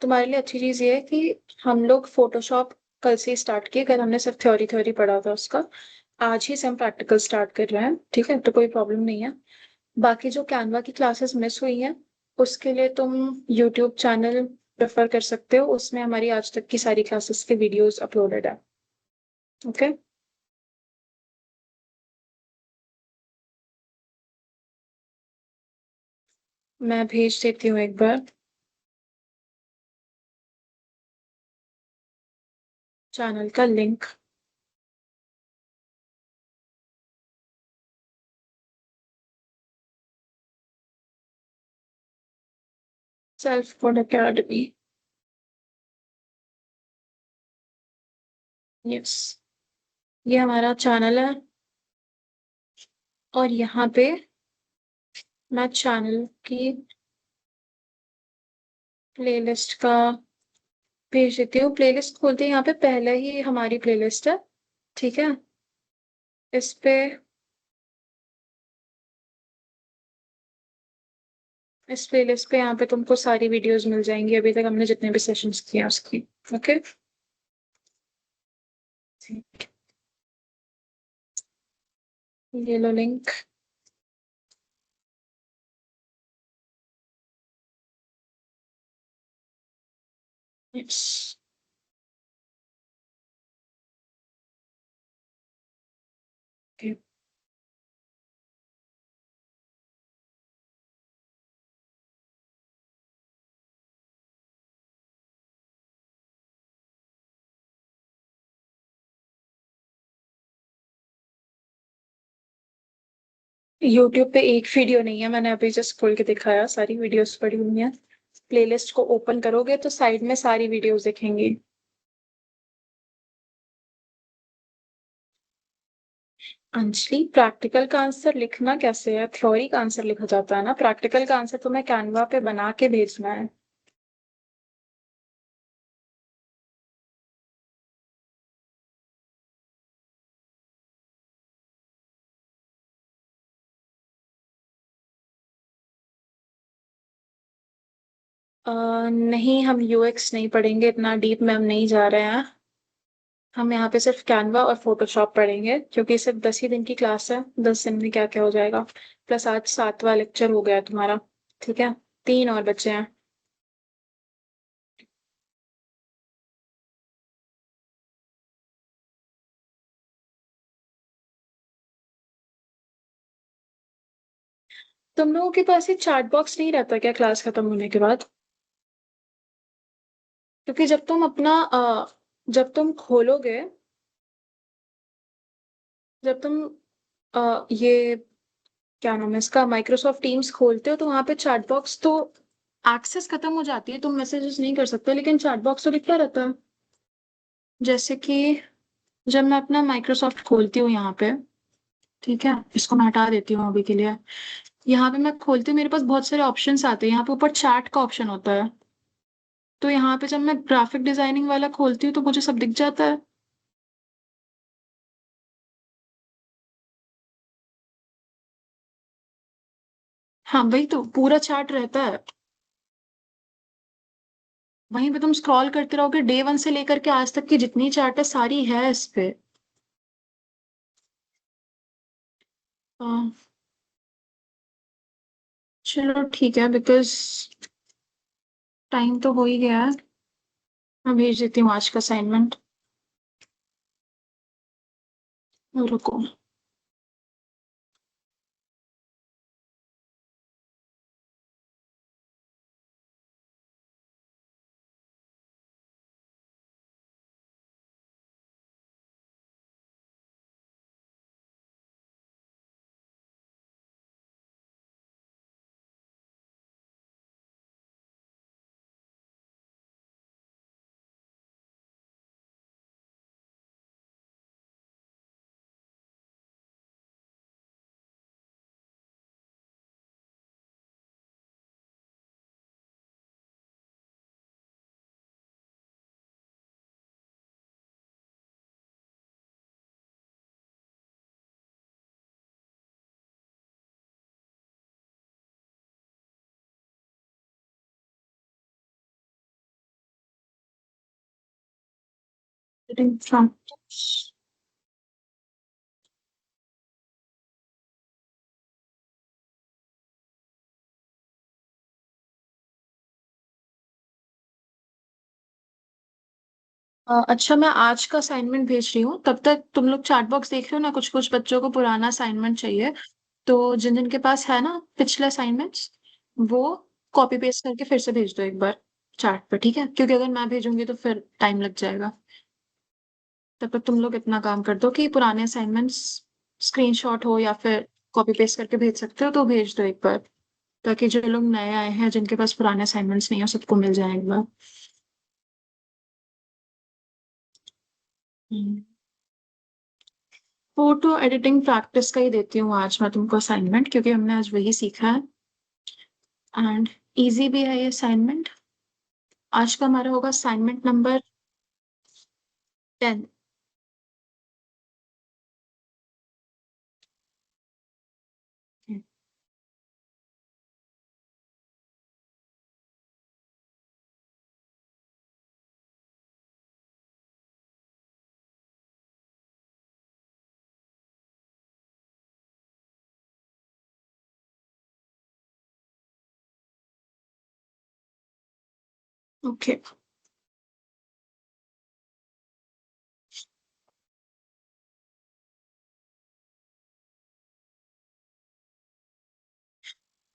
तुम्हारे लिए अच्छी चीज ये है कि हम लोग फोटोशॉप कल से ही स्टार्ट किए। कल हमने सिर्फ थ्योरी थ्योरी पढ़ा था उसका। आज ही से हम प्रैक्टिकल स्टार्ट कर रहे हैं, ठीक है, तो कोई प्रॉब्लम नहीं है। बाकी जो कैनवा की क्लासेस मिस हुई हैं उसके लिए तुम यूट्यूब चैनल प्रेफर कर सकते हो, उसमें हमारी आज तक की सारी क्लासेस के वीडियोस अपलोडेड है। ओके। मैं भेज देती हूँ एक बार चैनल का link. Self code academy. Yes, ये हमारा चैनल है। और यहाँ पे मैं चैनल की प्लेलिस्ट का भेज देती हूँ। प्लेलिस्ट खोलते ही यहाँ पे पहले ही हमारी प्लेलिस्ट है, ठीक है। इस पे इस प्लेलिस्ट पे यहाँ पे तुमको सारी वीडियोस मिल जाएंगी अभी तक हमने जितने भी सेशंस किए हैं उसकी। ओके। ये लो लिंक। यस। यूट्यूब पे एक वीडियो नहीं है, मैंने अभी जस्ट खोल के दिखाया, सारी वीडियोस पड़ी हुई हैं। प्लेलिस्ट को ओपन करोगे तो साइड में सारी वीडियोस दिखेंगी। अंजलि, प्रैक्टिकल का आंसर लिखना कैसे है? थ्योरी का आंसर लिखा जाता है ना, प्रैक्टिकल का आंसर तुम्हें कैनवा पे बना के भेजना है। नहीं, हम यूएक्स नहीं पढ़ेंगे, इतना डीप में हम नहीं जा रहे हैं। हम यहाँ पे सिर्फ कैनवा और फोटोशॉप पढ़ेंगे क्योंकि सिर्फ 10 ही दिन की क्लास है। 10 दिन में क्या क्या हो जाएगा। प्लस आज 7वां लेक्चर हो गया है तुम्हारा। ठीक है, 3 और बच्चे हैं। तुम लोगों के पास ये चैट बॉक्स नहीं रहता क्या क्लास खत्म होने के बाद? क्योंकि जब तुम खोलोगे, जब तुम ये क्या नाम है इसका, माइक्रोसॉफ्ट टीम्स खोलते हो तो वहां पे चैट बॉक्स तो एक्सेस खत्म हो जाती है, तुम मैसेजेस नहीं कर सकते, लेकिन चैट बॉक्स तो दिखता रहता है। जैसे कि जब मैं अपना माइक्रोसॉफ्ट खोलती हूँ यहाँ पे, ठीक है, इसको मैं हटा देती हूँ अभी के लिए। यहाँ पे मैं खोलती हूँ, मेरे पास बहुत सारे ऑप्शंस आते हैं, यहाँ पे ऊपर चैट का ऑप्शन होता है। तो यहाँ पे जब मैं ग्राफिक डिजाइनिंग वाला खोलती हूँ तो मुझे सब दिख जाता है। हाँ, वही तो पूरा चैट रहता है। वहीं पे तुम स्क्रॉल करते रहोगे, डे 1 से लेकर के आज तक की जितनी चैट है सारी है इस पे। हाँ, चलो ठीक है, बिकॉज टाइम तो हो ही गया है। मैं भेज देती हूँ आज का असाइनमेंट। रुको। Getting from अच्छा, मैं आज का असाइनमेंट भेज रही हूँ, तब तक तुम लोग चैट बॉक्स देख रहे हो ना, कुछ कुछ बच्चों को पुराना असाइनमेंट चाहिए। तो जिन जिन के पास है ना पिछले असाइनमेंट्स, वो कॉपी पेस्ट करके फिर से भेज दो एक बार चैट पर, ठीक है? क्योंकि अगर मैं भेजूंगी तो फिर टाइम लग जाएगा। तब तक तुम लोग इतना काम कर दो कि पुराने असाइनमेंट्स स्क्रीनशॉट हो या फिर कॉपी पेस्ट करके भेज सकते हो तो भेज दो एक बार, ताकि जो लोग नए आए हैं जिनके पास पुराने असाइनमेंट्स नहीं हो सबको मिल जाए एक बार। फोटो एडिटिंग प्रैक्टिस का ही देती हूँ आज मैं तुमको असाइनमेंट, क्योंकि हमने आज वही सीखा है। एंड इजी भी है ये असाइनमेंट। आज का हमारा होगा असाइनमेंट नंबर 10। ओके।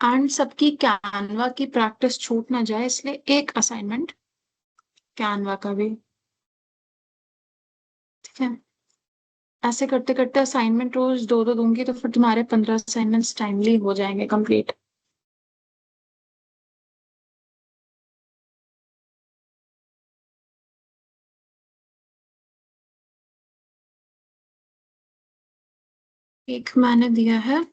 एंड सबकी कैनवा की प्रैक्टिस छूट ना जाए, इसलिए एक असाइनमेंट कैनवा का भी, ठीक है? ऐसे करते करते असाइनमेंट रोज दो दो दूंगी तो फिर तुम्हारे 15 असाइनमेंट्स टाइमली हो जाएंगे कंप्लीट। एक मैंने दिया है।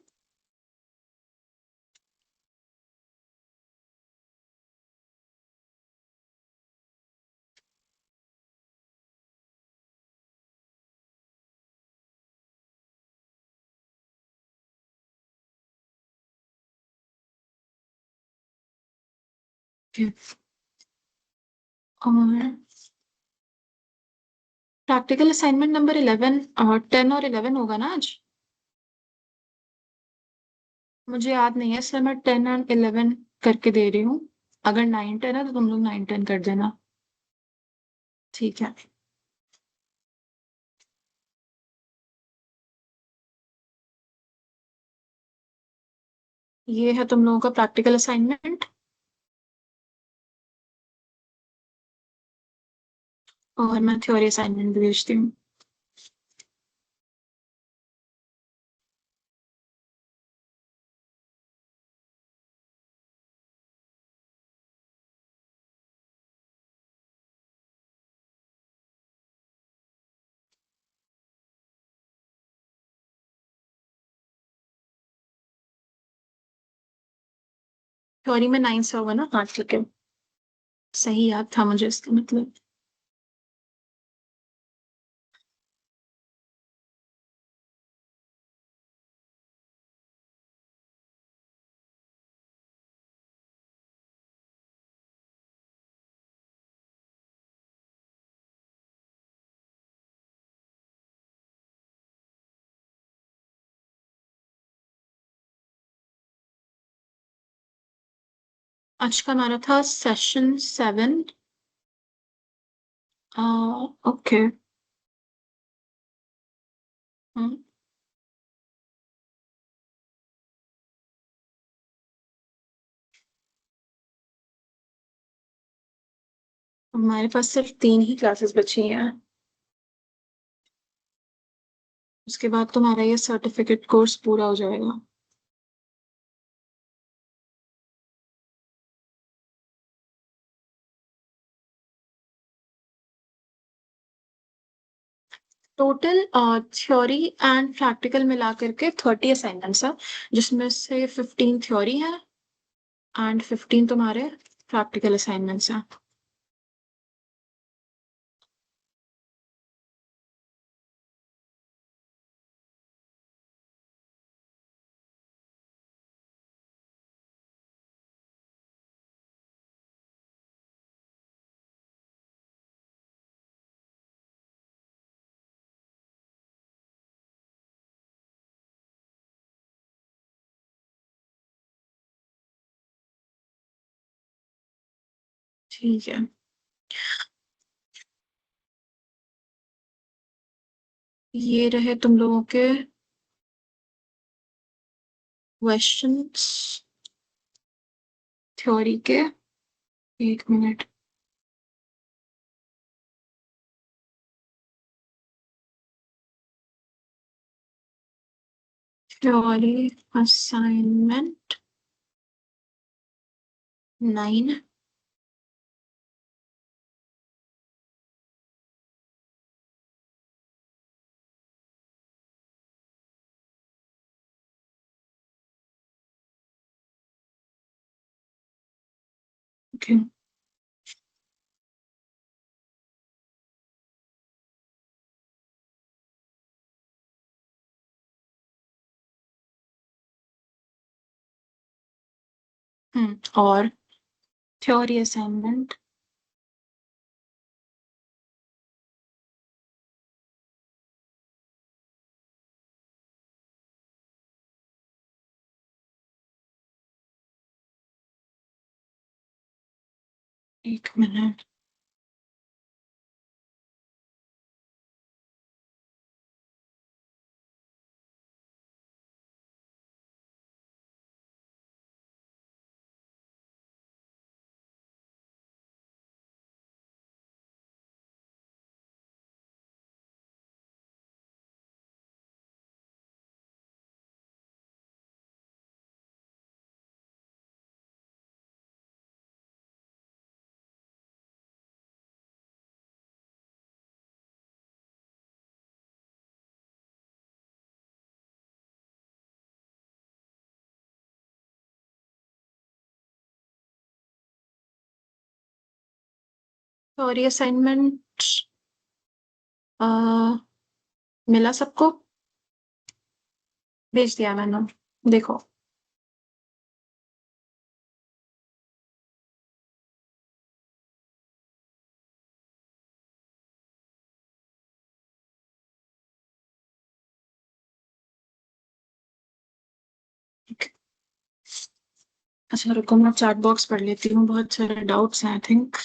और प्रैक्टिकल असाइनमेंट नंबर 11 और 10 और 11 होगा ना आज? मुझे याद नहीं है, इसलिए मैं 10 एंड 11 करके दे रही हूँ। अगर 9 10 है तो तुम लोग 9 10 कर देना। ठीक है। ये है तुम लोगों का प्रैक्टिकल असाइनमेंट। और मैं थ्योरी असाइनमेंट भी भेजती हूँ। थ्योरी में 9 से होगा ना? हाँ ठीक है। सही याद था मुझे इसका मतलब। आज का हमारा था सेशन 7। ओके। हमारे पास सिर्फ 3 ही क्लासेस बची हैं। उसके बाद तुम्हारा ये सर्टिफिकेट कोर्स पूरा हो जाएगा। टोटल थ्योरी एंड प्रैक्टिकल मिला करके 30 असाइनमेंट्स है, जिसमें से 15 थ्योरी है एंड 15 तुम्हारे प्रैक्टिकल असाइनमेंट्स हैं। ठीक है, ये रहे तुम लोगों के क्वेश्चंस थ्योरी के। एक मिनट। Theory assignment 9। ओके। और थ्योरी असाइनमेंट। एक मिनट। थ्योरी असाइनमेंट मिला सबको? भेज दिया मैंने, देखो। अच्छा रुको, मैं चैट बॉक्स पढ़ लेती हूँ, बहुत सारे डाउट्स हैं आई थिंक।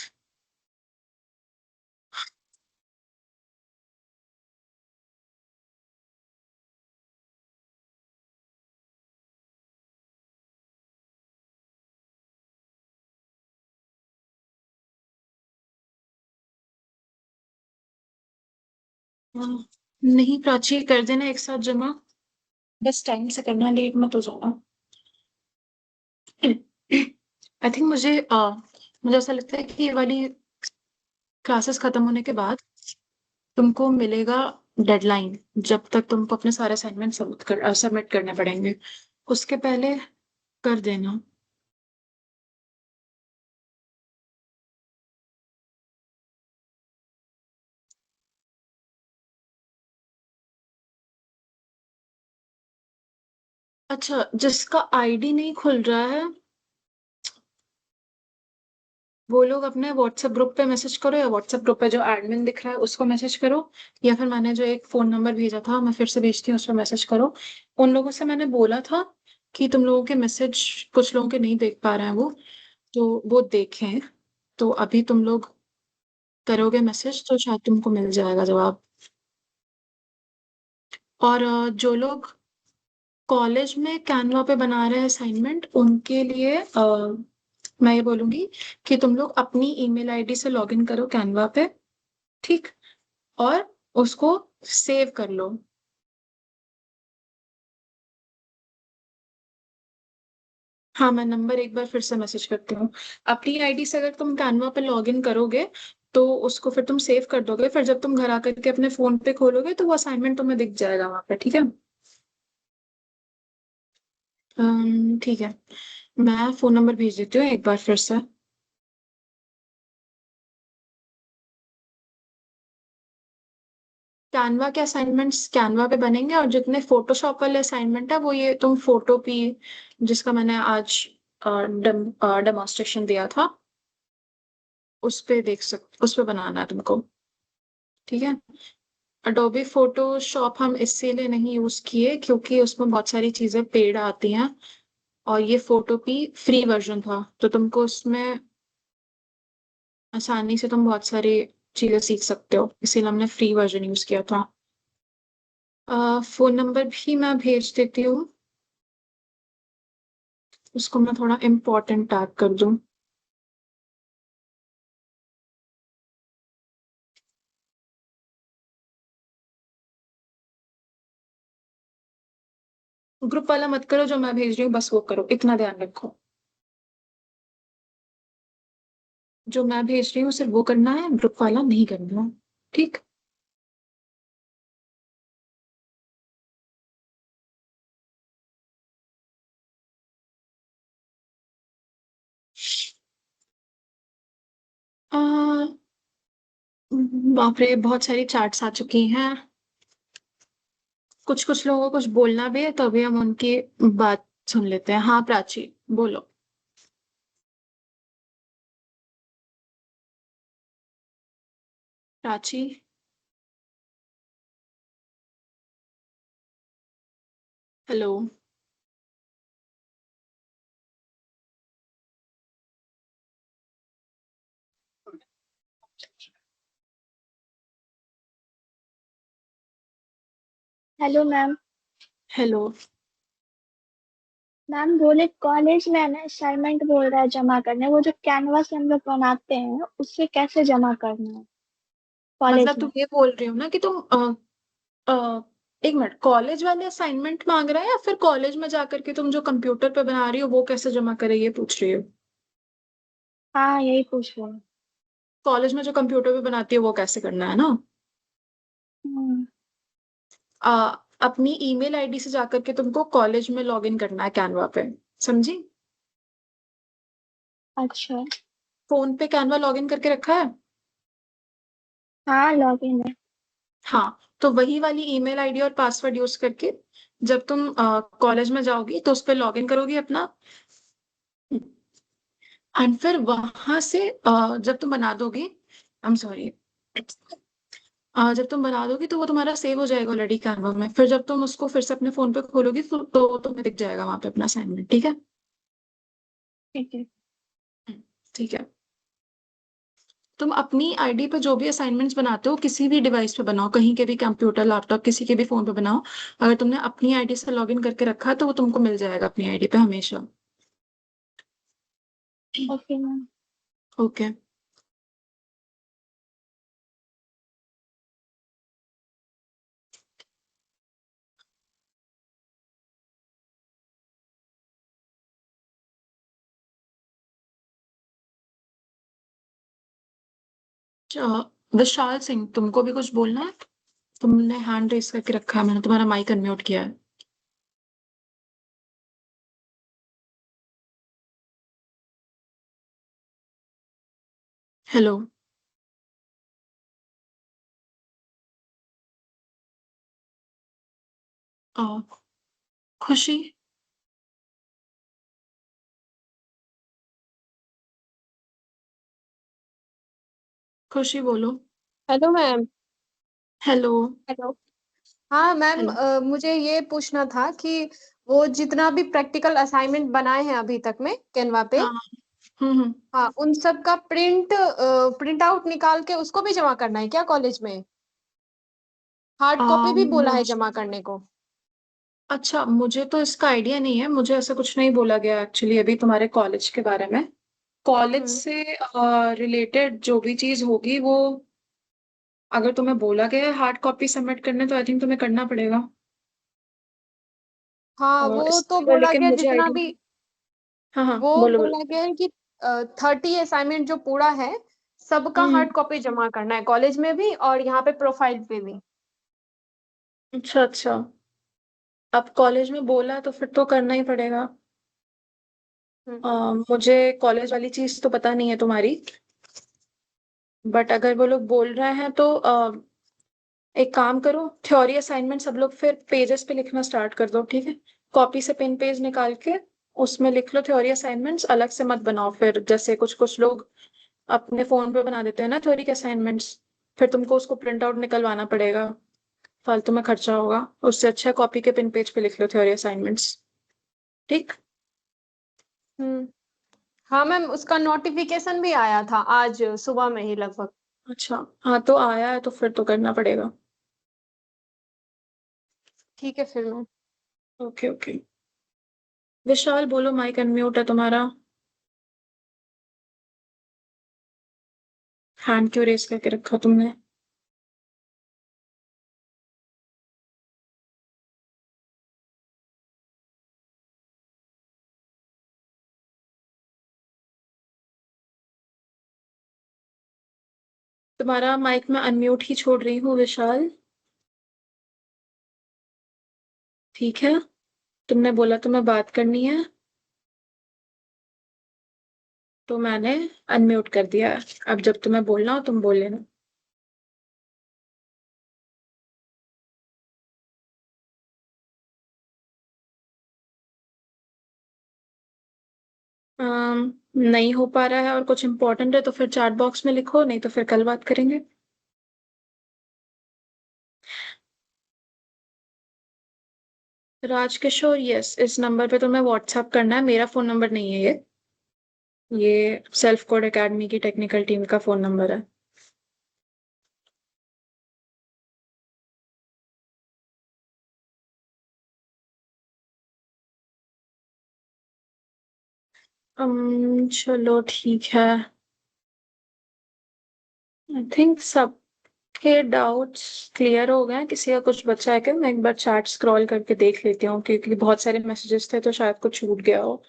नहीं प्राची, कर देना एक साथ जमा, बस टाइम से करना, लेट मत हो जाना। आई थिंक मुझे ऐसा लगता है कि ये वाली क्लासेस खत्म होने के बाद तुमको मिलेगा डेडलाइन, जब तक तुमको अपने सारे असाइनमेंट सबमिट करने पड़ेंगे। उसके पहले कर देना। अच्छा, जिसका आईडी नहीं खुल रहा है वो लोग अपने व्हाट्सएप ग्रुप पे मैसेज करो, या व्हाट्सएप ग्रुप पे जो एडमिन दिख रहा है उसको मैसेज करो, या फिर मैंने जो एक फोन नंबर भेजा था मैं फिर से भेजती हूँ, उस पर मैसेज करो। उन लोगों से मैंने बोला था कि तुम लोगों के मैसेज कुछ लोगों के नहीं देख पा रहे हैं वो, तो वो देखें। तो अभी तुम लोग करोगे मैसेज तो शायद तुमको मिल जाएगा जवाब। और जो लोग कॉलेज में कैनवा पे बना रहे हैं असाइनमेंट, उनके लिए मैं ये बोलूंगी कि तुम लोग अपनी ईमेल आईडी से लॉगिन करो कैनवा पे। ठीक। और उसको सेव कर लो। हाँ, मैं नंबर एक बार फिर से मैसेज करती हूँ। अपनी आईडी से अगर तुम कैनवा पे लॉगिन करोगे तो उसको फिर तुम सेव कर दोगे, फिर जब तुम घर आकर के अपने फोन पे खोलोगे तो वो असाइनमेंट तुम्हें दिख जाएगा वहां पे, ठीक है? ठीक है, मैं फोन नंबर भेज देती हूँ एक बार फिर से। कैनवा के असाइनमेंट्स कैनवा पे बनेंगे, और जितने फोटोशॉप वाले असाइनमेंट है वो ये तुम फोटो पी, जिसका मैंने आज डेमोन्स्ट्रेशन दिया था, उस पे बनाना है तुमको। ठीक है। अडोबी फोटोशॉप हम इसीलिए नहीं यूज किए क्योंकि उसमें बहुत सारी चीजें पेड आती हैं, और ये फोटो पी फ्री वर्जन था तो तुमको उसमें आसानी से तुम बहुत सारी चीजें सीख सकते हो, इसीलिए हमने फ्री वर्जन यूज किया था। फोन नंबर भी मैं भेज देती हूँ, उसको मैं थोड़ा इम्पोर्टेंट टैग कर दूँ। ग्रुप वाला मत करो, जो मैं भेज रही हूँ बस वो करो, इतना ध्यान रखो। जो मैं भेज रही हूँ सिर्फ वो करना है, ग्रुप वाला नहीं करना है। ठीक। आ, बाप रे, बहुत सारी चैट्स आ चुकी हैं। कुछ कुछ लोगों को कुछ बोलना भी है, तो अभी हम उनकी बात सुन लेते हैं। हाँ प्राची, बोलो। Prachi. Hello. Hello ma'am. Hello. Ma'am बोले कॉलेज में है ना असाइनमेंट बोल रहा है जमा करने, वो जो कैनवास हम लोग बनाते हैं उससे कैसे जमा करना है कॉलेज मतलब में। तुम ये बोल रही हो ना कि तुम अ, एक मिनट, कॉलेज वाले असाइनमेंट मांग रहे हैं या फिर कॉलेज में जाकर के तुम जो कंप्यूटर पे बना रही हो वो कैसे जमा करे, ये पूछ रही हो? हाँ यही पूछ रहे हैं। कॉलेज में जो कंप्यूटर पे बनाती हो वो कैसे करना है ना? हम्म। आ, अपनी ईमेल आईडी से जाकर के तुमको कॉलेज में लॉग इन करना है कैनवा पे। समझी? अच्छा। फोन पे कैनवा लॉग इन करके रखा है? हाँ लॉगिन है। हाँ, तो वही वाली ईमेल आईडी और पासवर्ड यूज करके जब तुम कॉलेज में जाओगी तो उस पर लॉग इन करोगी अपना। एंड फिर वहां से जब तुम बना दोगी, आई एम सॉरी, जब तुम बना दोगी तो वो तुम्हारा सेव हो जाएगा ऑलरेडी कैनवा में। फिर जब तुम उसको फिर से अपने फोन पे खोलोगी तो तुम्हें दिख जाएगा वहां पे अपना असाइनमेंट। ठीक है? ठीक है। ठीक है। तुम अपनी आईडी पे जो भी असाइनमेंट्स बनाते हो किसी भी डिवाइस पे बनाओ, कहीं के भी कंप्यूटर लैपटॉप किसी के भी फोन पे बनाओ। अगर तुमने अपनी आईडी से लॉगिन करके रखा है तो वो तुमको मिल जाएगा अपनी आईडी पे हमेशा। Okay ma'am. Okay. Vishal Singh, तुमको भी कुछ बोलना है? तुमने हैंड रेस करके रखा है, मैंने तुम्हारा माइक अनम्यूट किया है। हेलो। अ, खुशी। खुशी बोलो। Hello ma'am. हेलो। हेलो। हाँ मैम, हेलो। मुझे ये पूछना था कि वो जितना भी प्रैक्टिकल असाइनमेंट बनाए हैं अभी तक में कैनवा पे, हाँ। हम्म। हाँ उन सब का प्रिंट आउट निकाल के उसको भी जमा करना है क्या कॉलेज में? हार्ड कॉपी भी बोला है मुझे, जमा करने को। अच्छा मुझे तो इसका आइडिया नहीं है, मुझे ऐसा कुछ नहीं बोला गया एक्चुअली अभी तुम्हारे कॉलेज के बारे में। कॉलेज हम्म। से रिलेटेड जो भी चीज होगी वो, अगर तुम्हें बोला गया है हार्ड कॉपी सबमिट करने तो आई थिंक तुम्हें करना पड़ेगा। हाँ वो तो इसका बोला लेकिन गया मुझे जितना आइडिया। भी, हाँ हाँ, वो बोलो बोलो। बोला गया है कि 30 असाइनमेंट जो पूरा है सबका हम्म। हार्ड कॉपी जमा करना है कॉलेज में भी और यहाँ पे प्रोफाइल पे भी। अच्छा अच्छा, अब कॉलेज में बोला है तो फिर तो करना ही पड़ेगा। हम्म। मुझे कॉलेज वाली चीज तो पता नहीं है तुम्हारी, बट अगर वो लोग बोल रहे हैं तो एक काम करो, थ्योरी असाइनमेंट सब लोग फिर पेजेस पे लिखना स्टार्ट कर दो। ठीक है? कॉपी से पेन पेज निकाल के उसमें लिख लो थ्योरी असाइनमेंट्स, अलग से मत बनाओ। फिर जैसे कुछ कुछ लोग अपने फोन पे बना देते हैं ना थ्योरी के असाइनमेंट्स, फिर तुमको उसको प्रिंट आउट निकलवाना पड़ेगा, फालतू में खर्चा होगा। उससे अच्छा कॉपी के पेन पेज पे लिख लो थ्योरी असाइनमेंट्स। ठीक? हम्म। हाँ मैम, उसका नोटिफिकेशन भी आया था आज सुबह में ही लगभग। अच्छा, हाँ तो आया है तो फिर तो करना पड़ेगा। ठीक है फिर मैम। Okay okay. विशाल बोलो, माइक अनम्यूट है तुम्हारा। हैंड क्यों रेस करके रखा तुमने? तुम्हारा माइक में अनम्यूट ही छोड़ रही हूँ विशाल। ठीक है, तुमने बोला तुम्हें बात करनी है तो मैंने अनम्यूट कर दिया है। अब जब तुम्हें बोलना हो तुम बोल लेना। नहीं हो पा रहा है और कुछ इम्पोर्टेंट है तो फिर चैट बॉक्स में लिखो, नहीं तो फिर कल बात करेंगे। राजकिशोर, यस, इस नंबर पे तुम्हें व्हाट्सएप करना है, मेरा फोन नंबर नहीं है ये सेल्फ कोड एकेडमी की टेक्निकल टीम का फोन नंबर है। चलो ठीक है। आई थिंक सबके डाउट्स क्लियर हो गए हैं। किसी का कुछ बचा है क्या? मैं एक बार चैट स्क्रॉल करके देख लेती हूँ क्योंकि बहुत सारे मैसेजेस थे तो शायद कुछ छूट गया हो।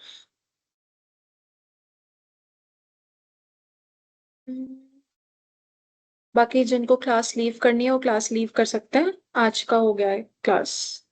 हम्म, बाकी जिनको क्लास लीव करनी है वो क्लास लीव कर सकते हैं, आज का हो गया है क्लास।